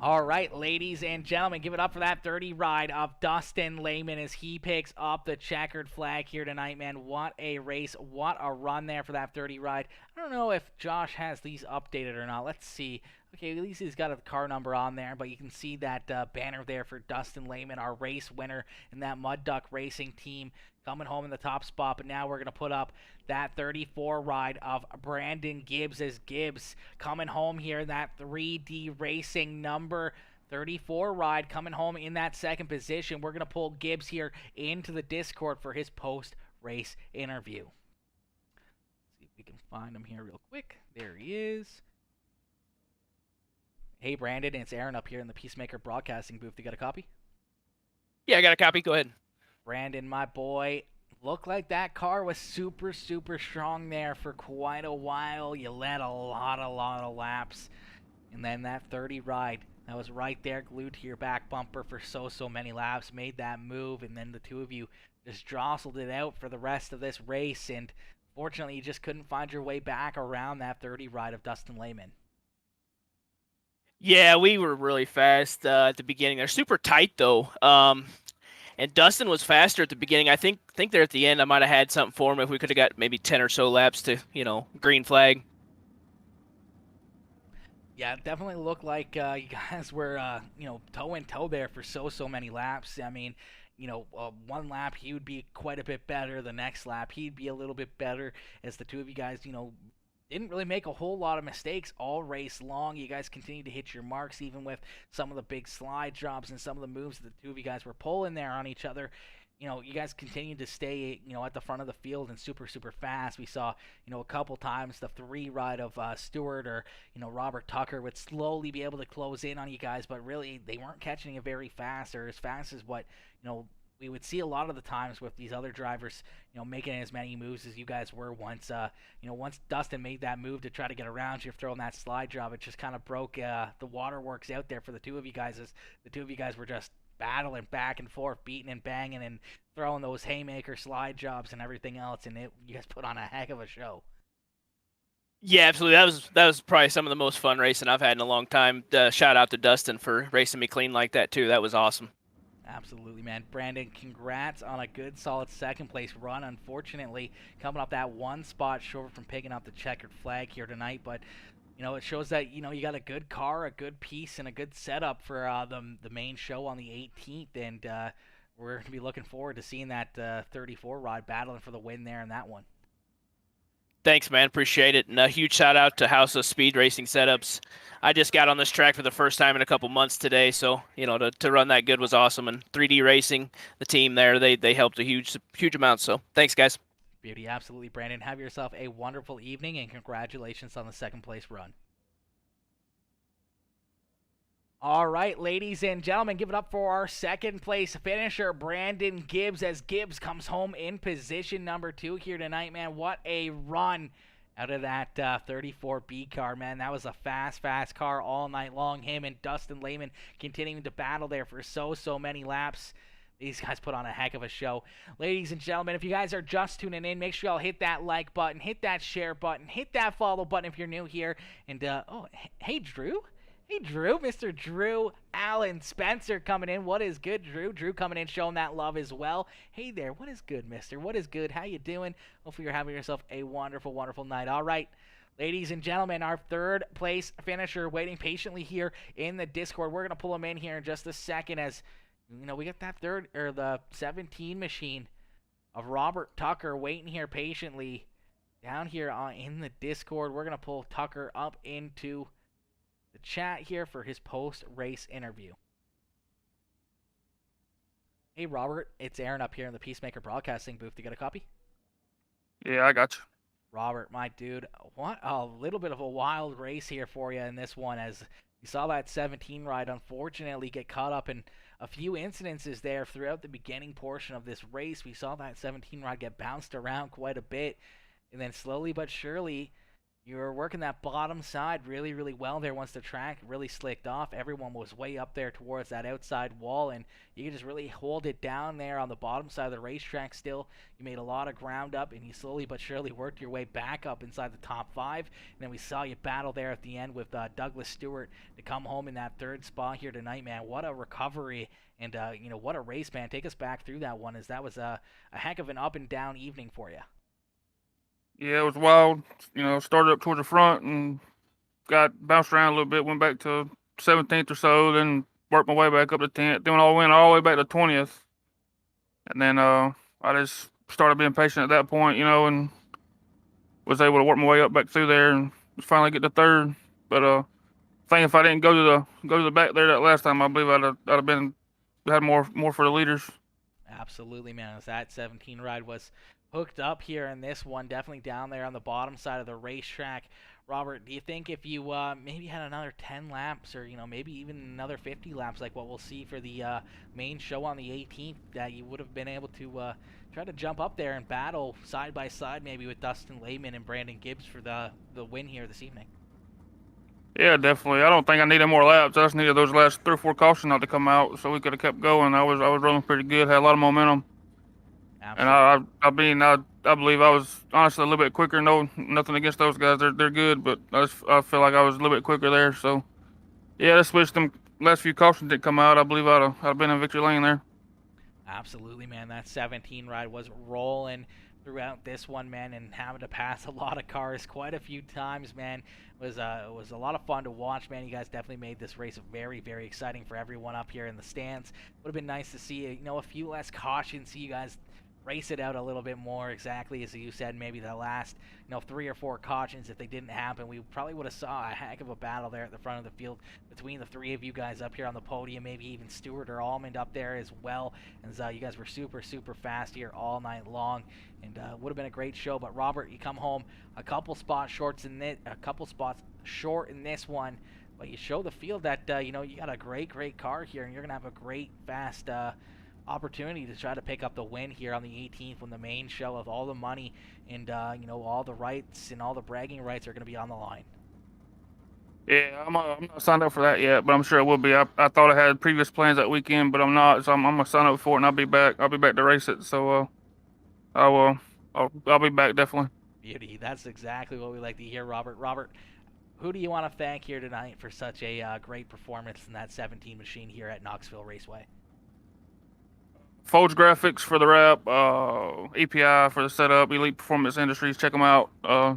All right, ladies and gentlemen, give it up for that 30 ride of Dustin Lehman as he picks up the checkered flag here tonight, man. What a race. What a run there for that 30 ride. I don't know if Josh has these updated or not. Let's see. Okay, at least he's got a car number on there, but you can see that banner there for Dustin Lehman, our race winner in that Mud Duck Racing team, coming home in the top spot. But now we're going to put up that 34 ride of Brandon Gibbs as Gibbs coming home here, that 3D Racing number 34 ride coming home in that second position. We're going to pull Gibbs here into the Discord for his post-race interview. Let's see if we can find him here real quick. There he is. Hey, Brandon, it's Aaron up here in the Peacemaker Broadcasting booth. You got a copy? Yeah, I got a copy. Go ahead. Brandon, my boy, looked like that car was super strong there for quite a while. You led a lot of laps. And then that 30 ride, that was right there glued to your back bumper for so many laps, made that move, and then the two of you just jostled it out for the rest of this race. And fortunately, you just couldn't find your way back around that 30 ride of Dustin Lehman. Yeah, we were really fast at the beginning. They're super tight, though. And Dustin was faster at the beginning. I think there at the end, I might have had something for him if we could have got maybe 10 or so laps to, green flag. Yeah, it definitely looked like you guys were, toe-in-toe there for so many laps. I mean, one lap he would be quite a bit better. The next lap he'd be a little bit better as the two of you guys, didn't really make a whole lot of mistakes all race long. You guys continued to hit your marks, even with some of the big slide drops and some of the moves that the two of you guys were pulling there on each other. You guys continued to stay, at the front of the field and super, super fast. We saw, a couple times the 3 ride of Stewart or, Robert Tucker would slowly be able to close in on you guys, but really they weren't catching it very fast or as fast as what, we would see a lot of the times with these other drivers, making as many moves as you guys were once, once Dustin made that move to try to get around you, throwing that slide drop, it just kind of broke the waterworks out there for the two of you guys as the two of you guys were just battling back and forth, beating and banging and throwing those haymaker slide jobs and everything else, and you guys put on a heck of a show. Yeah, absolutely. That was probably some of the most fun racing I've had in a long time. Shout out to Dustin for racing me clean like that too. That was awesome. Absolutely, man. Brandon, congrats on a good, solid second-place run. Unfortunately, coming up that one spot short from picking up the checkered flag here tonight, but it shows that, you got a good car, a good piece, and a good setup for the main show on the 18th, and we're going to be looking forward to seeing that 34 ride battling for the win there in that one. Thanks, man. Appreciate it. And a huge shout out to House of Speed Racing Setups. I just got on this track for the first time in a couple months today, so to run that good was awesome. And 3D Racing, the team there, they helped a huge amount. So thanks, guys. Beauty, absolutely, Brandon. Have yourself a wonderful evening, and congratulations on the second-place run. All right, ladies and gentlemen, give it up for our second-place finisher, Brandon Gibbs, as Gibbs comes home in position number 2 here tonight, man. What a run out of that 34B car, man. That was a fast car all night long. Him and Dustin Lehman continuing to battle there for so many laps. These guys put on a heck of a show. Ladies and gentlemen, if you guys are just tuning in, make sure y'all hit that like button, hit that share button, hit that follow button if you're new here. And, hey, Drew. Hey, Drew, Mr. Drew Allen Spencer coming in. What is good, Drew? Drew coming in, showing that love as well. Hey there, what is good, mister? What is good? How you doing? Hopefully you're having yourself a wonderful, wonderful night. All right, ladies and gentlemen, our third place finisher waiting patiently here in the Discord. We're going to pull him in here in just a second as, we got that the 17 machine of Robert Tucker waiting here patiently down here in the Discord. We're going to pull Tucker up into the chat here for his post-race interview. Hey, Robert, it's Aaron up here in the Peacemaker Broadcasting booth. You got a copy? Yeah, I got you. Robert, my dude, what a little bit of a wild race here for you in this one, as you saw that 17 ride unfortunately get caught up in a few incidences there throughout the beginning portion of this race. We saw that 17 ride get bounced around quite a bit, and then slowly but surely, you were working that bottom side really, really well there once the track really slicked off. Everyone was way up there towards that outside wall, and you could just really hold it down there on the bottom side of the racetrack still. You made a lot of ground up, and you slowly but surely worked your way back up inside the top 5. And then we saw you battle there at the end with Douglas Stewart to come home in that 3rd spot here tonight, man. What a recovery, and, what a race, man. Take us back through that one, as that was a heck of an up-and-down evening for you. Yeah, it was wild. Started up towards the front and got bounced around a little bit, went back to 17th or so, then worked my way back up to 10th. Then I went all the way back to 20th. And then I just started being patient at that point, and was able to work my way up back through there and finally get to 3rd. But I think if I didn't go to the back there that last time, I believe I'd have had more for the leaders. Absolutely, man. As that 17 ride was hooked up here in this one, definitely down there on the bottom side of the racetrack. Robert, do you think if you maybe had another 10 laps or, maybe even another 50 laps like what we'll see for the main show on the 18th, that you would have been able to try to jump up there and battle side by side maybe with Dustin Lehman and Brandon Gibbs for the win here this evening? Yeah, definitely. I don't think I needed more laps. I just needed those last 3 or 4 cautions not to come out, so we could have kept going. I was running pretty good, had a lot of momentum. Absolutely. And I believe I was honestly a little bit quicker. No, nothing against those guys. They're good, but I feel like I was a little bit quicker there. So, yeah, let's switch them last few cautions didn't come out. I believe I'd have been in victory lane there. Absolutely, man. That 17 ride was rolling throughout this one, man, and having to pass a lot of cars quite a few times, man. It was a lot of fun to watch, man. You guys definitely made this race very, very exciting for everyone up here in the stands. Would have been nice to see a few less cautions, see you guys race it out a little bit more, exactly as you said. Maybe the last 3 or 4 cautions, if they didn't happen, we probably would have saw a heck of a battle there at the front of the field between the 3 of you guys up here on the podium, maybe even Stewart or Almond up there as well, as you guys were super fast here all night long, and would have been a great show. But Robert, you come home a couple spots short in this one, but you show the field that you got a great car here, and you're gonna have a great fast opportunity to try to pick up the win here on the 18th, when the main show of all the money and all the rights and all the bragging rights are going to be on the line. Yeah, I'm not signed up for that yet, but I'm sure it will be. I thought I had previous plans that weekend, but I'm not, so I'm gonna sign up for it, and I'll be back to race it. So I'll be back definitely. Beauty. That's exactly what we like to hear, Robert. Robert, who do you want to thank here tonight for such a great performance in that 17 machine here at Knoxville Raceway? Folge Graphics for the wrap, EPI for the setup, Elite Performance Industries, check them out.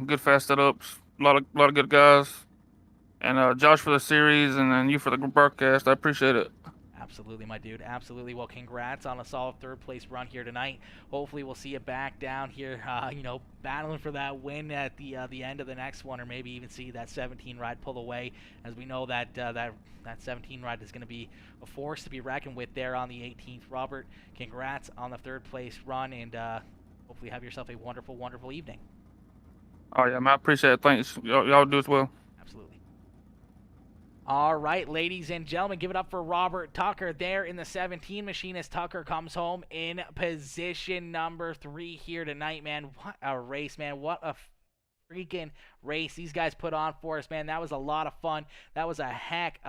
Good fast setups, a lot of good guys, and Josh for the series, and then you for the broadcast. I appreciate it. Absolutely, my dude. Absolutely. Well, congrats on a solid 3rd place run here tonight. Hopefully, we'll see you back down here, battling for that win at the end of the next one, or maybe even see that 17 ride pull away, as we know that that 17 ride is going to be a force to be reckoned with there on the 18th. Robert, congrats on the 3rd place run, and hopefully have yourself a wonderful evening. Oh yeah, man, I appreciate it. Thanks. Y'all do as well. Absolutely. All right, ladies and gentlemen, give it up for Robert Tucker there in the 17 machine, as Tucker comes home in position number 3 here tonight, man. What a race, man. What a freaking race these guys put on for us, man. That was a lot of fun. That was a heck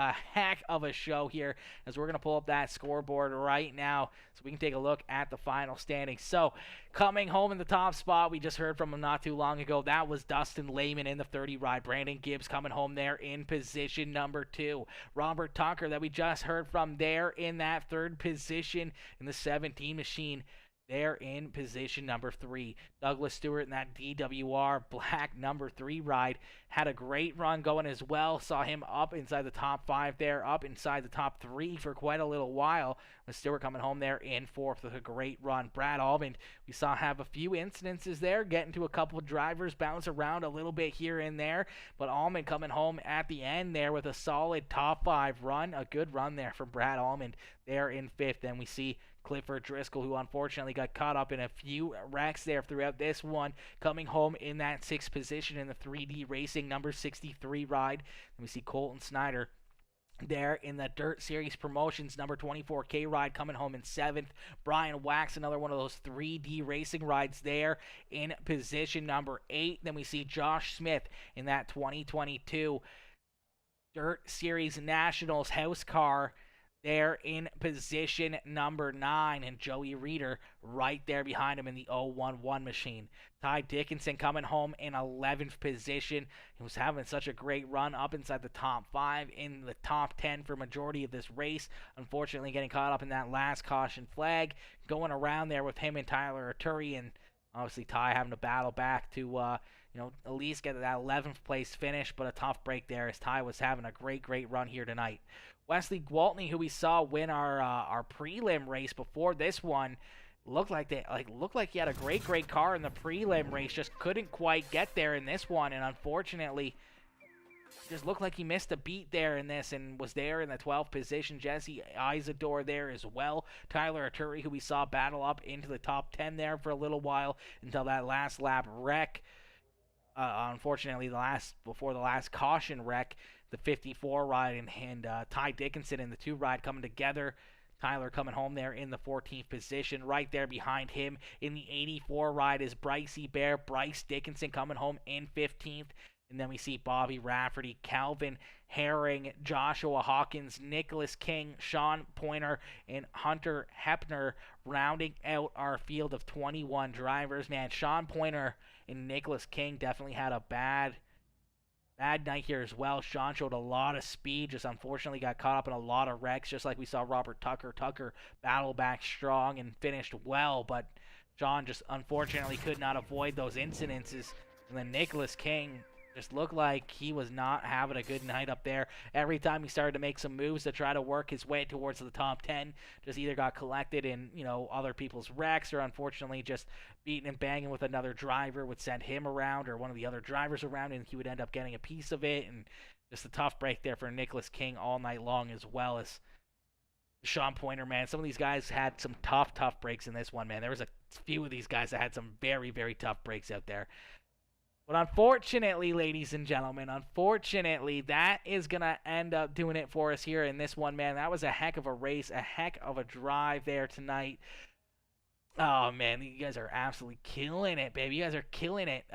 of a show here, as we're going to pull up that scoreboard right now so we can take a look at the final standings. So, coming home in the top spot, we just heard from him not too long ago. That was Dustin Lehman in the 30 ride. Brandon Gibbs coming home there in position number 2. Robert Tucker, that we just heard from there in that 3rd position in the 17 machine, there in position number 3. Douglas Stewart in that DWR black number 3 ride had a great run going as well. Saw him up inside the top 5 there, up inside the top 3 for quite a little while, with Stewart coming home there in 4th with a great run. Brad Almond, we saw have a few incidences there, getting to a couple of drivers, bounce around a little bit here and there, but Almond coming home at the end there with a solid top 5 run. A good run there from Brad Almond there in 5th. Then we see Clifford Driscoll, who unfortunately got caught up in a few wrecks there throughout this one, coming home in that 6th position in the 3D Racing number 63 ride. And we see Colton Snyder there in the Dirt Series Promotions number 24K ride, coming home in 7th. Brian Wax, another one of those 3D Racing rides there in position number 8. Then we see Josh Smith in that 2022 Dirt Series Nationals house car there in position number 9, and Joey Reeder right there behind him in the 011 machine. Ty Dickinson coming home in 11th position. He was having such a great run up inside the top 5, in the top 10 for majority of this race. Unfortunately, getting caught up in that last caution flag, going around there with him and Tyler Arturi, and obviously Ty having to battle back to at least get that 11th place finish, but a tough break there, as Ty was having a great run here tonight. Wesley Gwaltney, who we saw win our prelim race before this one, looked like he had a great car in the prelim race, just couldn't quite get there in this one, and unfortunately just looked like he missed a beat there in this, and was there in the 12th position. Jesse Isidore there as well. Tyler Arturi, who we saw battle up into the top 10 there for a little while until that last lap wreck. Unfortunately, before the last caution wreck, the 54 ride and Ty Dickinson in the 2 ride coming together. Tyler coming home there in the 14th position. Right there behind him in the 84 ride is Brycey Bear. Bryce Dickinson coming home in 15th. And then we see Bobby Rafferty, Calvin Herring, Joshua Hawkins, Nicholas King, Sean Pointer, and Hunter Hepner rounding out our field of 21 drivers. Man, Sean Pointer and Nicholas King definitely had a bad night here as well. Sean showed a lot of speed, just unfortunately got caught up in a lot of wrecks, just like we saw Robert Tucker. Tucker battled back strong and finished well, but Sean just unfortunately could not avoid those incidences. And then Nicholas King just looked like he was not having a good night up there. Every time he started to make some moves to try to work his way towards the top 10, just either got collected in, other people's wrecks, or unfortunately just beating and banging with another driver would send him around, or one of the other drivers around, and he would end up getting a piece of it. And just a tough break there for Nicholas King all night long, as well as Sean Pointer, man. Some of these guys had some tough breaks in this one, man. There was a few of these guys that had some very, very tough breaks out there. But unfortunately, ladies and gentlemen, that is going to end up doing it for us here in this one, man. That was a heck of a race, a heck of a drive there tonight. Oh, man, you guys are absolutely killing it, baby. You guys are killing it.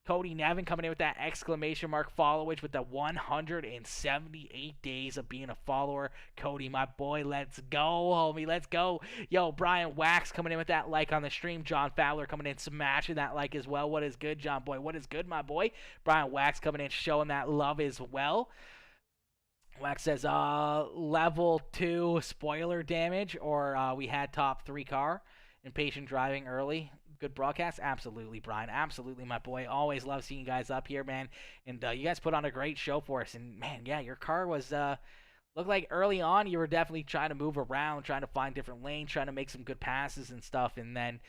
Cody Nevin coming in with that exclamation mark followage with the 178 days of being a follower. Cody, my boy, let's go, homie, let's go. Yo, Brian Wax coming in with that like on the stream. John Fowler coming in smashing that like as well. What is good, John boy? What is good, my boy? Brian Wax coming in showing that love as well. Wax says, level 2 spoiler damage, or we had top 3 car. Impatient driving early. Good broadcast? Absolutely, Brian. Absolutely, my boy. Always love seeing you guys up here, man. And you guys put on a great show for us. And, man, yeah, your car was, looked like early on you were definitely trying to move around, trying to find different lanes, trying to make some good passes and stuff. And then,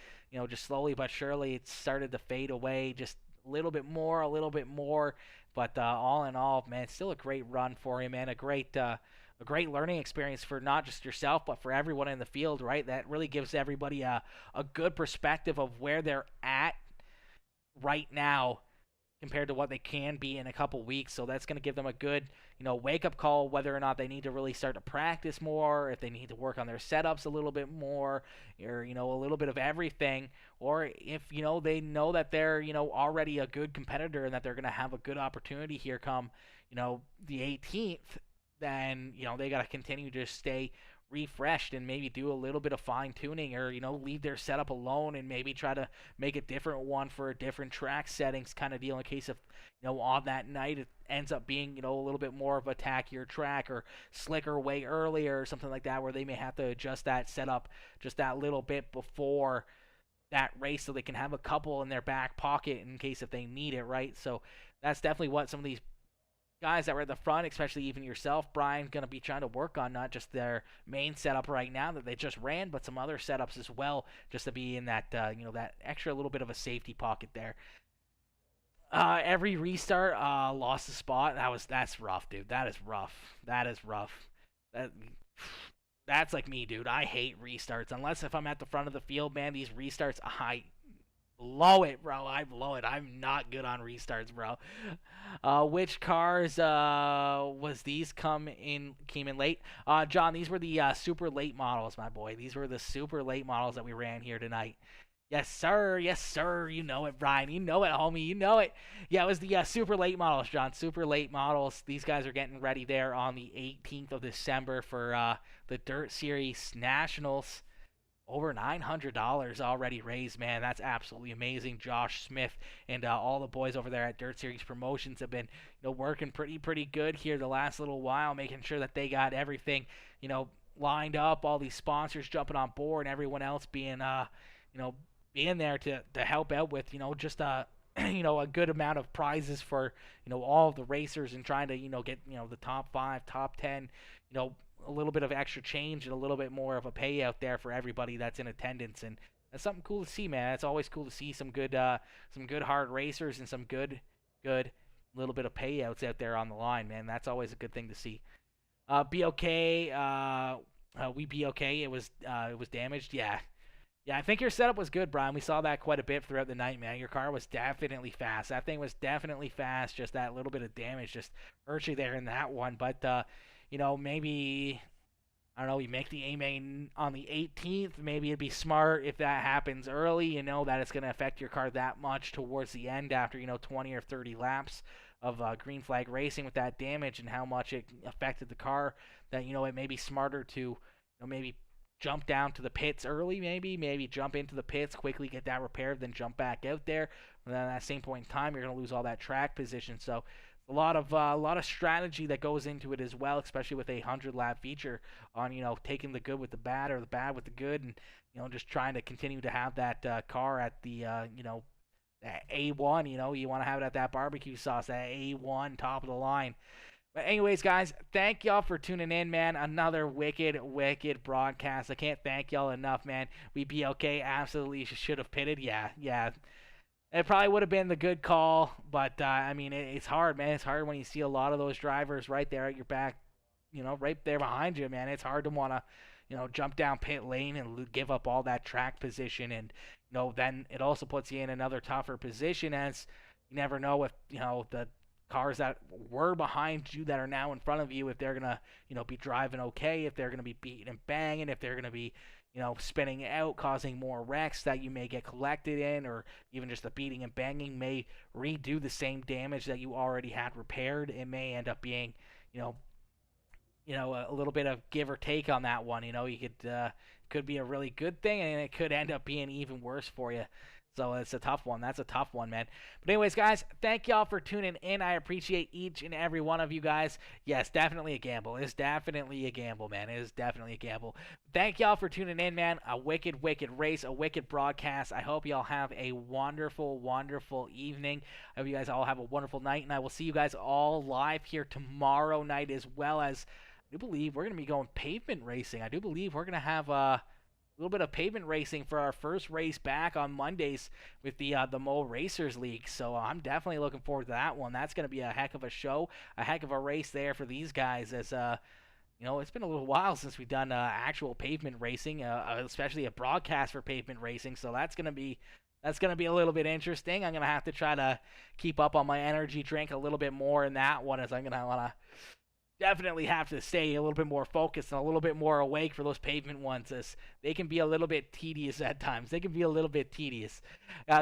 just slowly but surely it started to fade away just a little bit more. But all in all, man, still a great run for him, man. A great learning experience for not just yourself, but for everyone in the field, right? That really gives everybody a good perspective of where they're at right now compared to what they can be in a couple weeks. So that's going to give them a good, wake-up call, whether or not they need to really start to practice more, if they need to work on their setups a little bit more, or, a little bit of everything, or if, they know that they're, already a good competitor and that they're going to have a good opportunity here come, the 18th, then, they got to continue to stay refreshed and maybe do a little bit of fine-tuning, or, leave their setup alone and maybe try to make a different one for a different track settings kind of deal in case of, on that night it ends up being, a little bit more of a tackier track or slicker way earlier or something like that, where they may have to adjust that setup just that little bit before that race so they can have a couple in their back pocket in case if they need it, right? So that's definitely what some of these guys that were at the front, especially even yourself, Brian, going to be trying to work on, not just their main setup right now that they just ran, but some other setups as well, just to be in that, that extra little bit of a safety pocket there. Every restart lost a spot. That's rough, dude. That is rough. That's like me, dude. I hate restarts. Unless if I'm at the front of the field, man, these restarts, I blow it, bro. I blow it. I'm not good on restarts, bro. Which cars was these came in late? John, these were the super late models, my boy. These were the super late models that we ran here tonight. Yes, sir. Yes, sir. You know it, Brian. You know it, homie. You know it. Yeah, it was the super late models, John. Super late models. These guys are getting ready there on the 18th of December for the Dirt Series Nationals. Over $900 already raised, man. That's absolutely amazing. Josh Smith and all the boys over there at Dirt Series Promotions have been, working pretty good here the last little while, making sure that they got everything, lined up. All these sponsors jumping on board, and everyone else being, being there to help out with, just a good amount of prizes for, all of the racers, and trying to, get, the top 5, top 10, a little bit of extra change and a little bit more of a payout there for everybody that's in attendance. And that's something cool to see, man. It's always cool to see some good hard racers and some good little bit of payouts out there on the line, man. That's always a good thing to see. Be okay. We be okay. It was damaged. Yeah, I think your setup was good, Brian. We saw that quite a bit throughout the night, man. Your car was definitely fast. That thing was definitely fast. Just that little bit of damage just hurt you there in that one. But maybe, I don't know, we make the A-main on the 18th. Maybe it'd be smart if that happens early, that it's going to affect your car that much towards the end after, 20 or 30 laps of green flag racing with that damage and how much it affected the car, that, it may be smarter to, maybe jump down to the pits early, maybe jump into the pits, quickly get that repaired, then jump back out there. And then at that same point in time, you're going to lose all that track position. So a lot of strategy that goes into it as well, especially with a 100-lap feature on, taking the good with the bad or the bad with the good, and, just trying to continue to have that car at the, that A1, you know, you want to have it at that barbecue sauce, that A1 top of the line. But anyways, guys, thank y'all for tuning in, man. Another wicked broadcast. I can't thank y'all enough, man. We BLK absolutely should have pitted. Yeah. It probably would have been the good call, but, I mean, it's hard, man. It's hard when you see a lot of those drivers right there at your back, you know, right there behind you, man. It's hard to want to, you know, jump down pit lane and give up all that track position. And, you know, then it also puts you in another tougher position, as you never know if, you know, the cars that were behind you that are now in front of you, if they're going to, you know, be driving okay, if they're going to be beating and banging, if they're going to be, you know, spinning out, causing more wrecks that you may get collected in, or even just the beating and banging may redo the same damage that you already had repaired. It may end up being, you know, a little bit of give or take on that one. You know, you could be a really good thing, and it could end up being even worse for you. So it's a tough one. That's a tough one, man. But anyways, guys, thank y'all for tuning in. I appreciate each and every one of you guys. Yes, definitely a gamble. It's definitely a gamble, man. It is definitely a gamble. Thank y'all for tuning in, man. A wicked race, a wicked broadcast. I hope y'all have a wonderful evening. I hope you guys all have a wonderful night, and I will see you guys all live here tomorrow night, as well as I do believe we're going to be going pavement racing. I do believe we're going to have a little bit of pavement racing for our first race back on Mondays with the Mo Racers League. So I'm definitely looking forward to that one. That's going to be a heck of a show, a heck of a race there for these guys, as you know, it's been a little while since we've done actual pavement racing, especially a broadcast for pavement racing. So that's going to be a little bit interesting. I'm going to have to try to keep up on my energy drink a little bit more in that one, as I'm going to want to definitely have to stay a little bit more focused and a little bit more awake for those pavement ones, as they can be a little bit tedious at times. They can be a little bit tedious.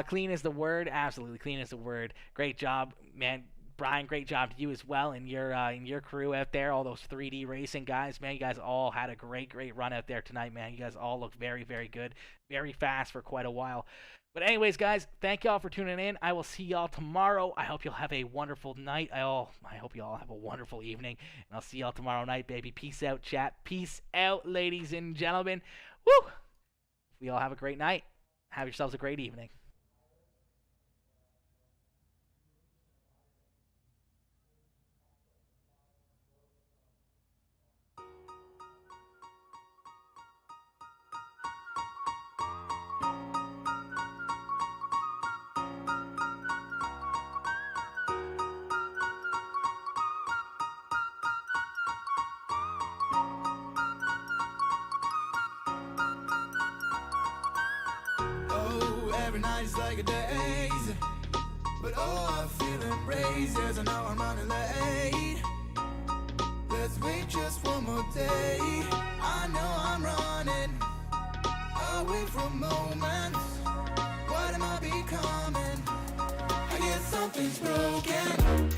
Clean is the word. Absolutely, clean is the word. Great job, man. Brian, great job to you as well, and your crew out there, all those 3D racing guys, man. You guys all had a great run out there tonight, man. You guys all look very good, very fast for quite a while. But anyways, guys, thank y'all for tuning in. I will see y'all tomorrow. I hope you'll have a wonderful night. I hope y'all have a wonderful evening, and I'll see y'all tomorrow night, baby. Peace out, chat. Peace out, ladies and gentlemen. Woo! We all have a great night. Have yourselves a great evening. Every night is like a daze, but oh, I'm feeling raised as I know I'm running late. Let's wait just one more day. I know I'm running away from moments. What am I becoming? I guess something's broken.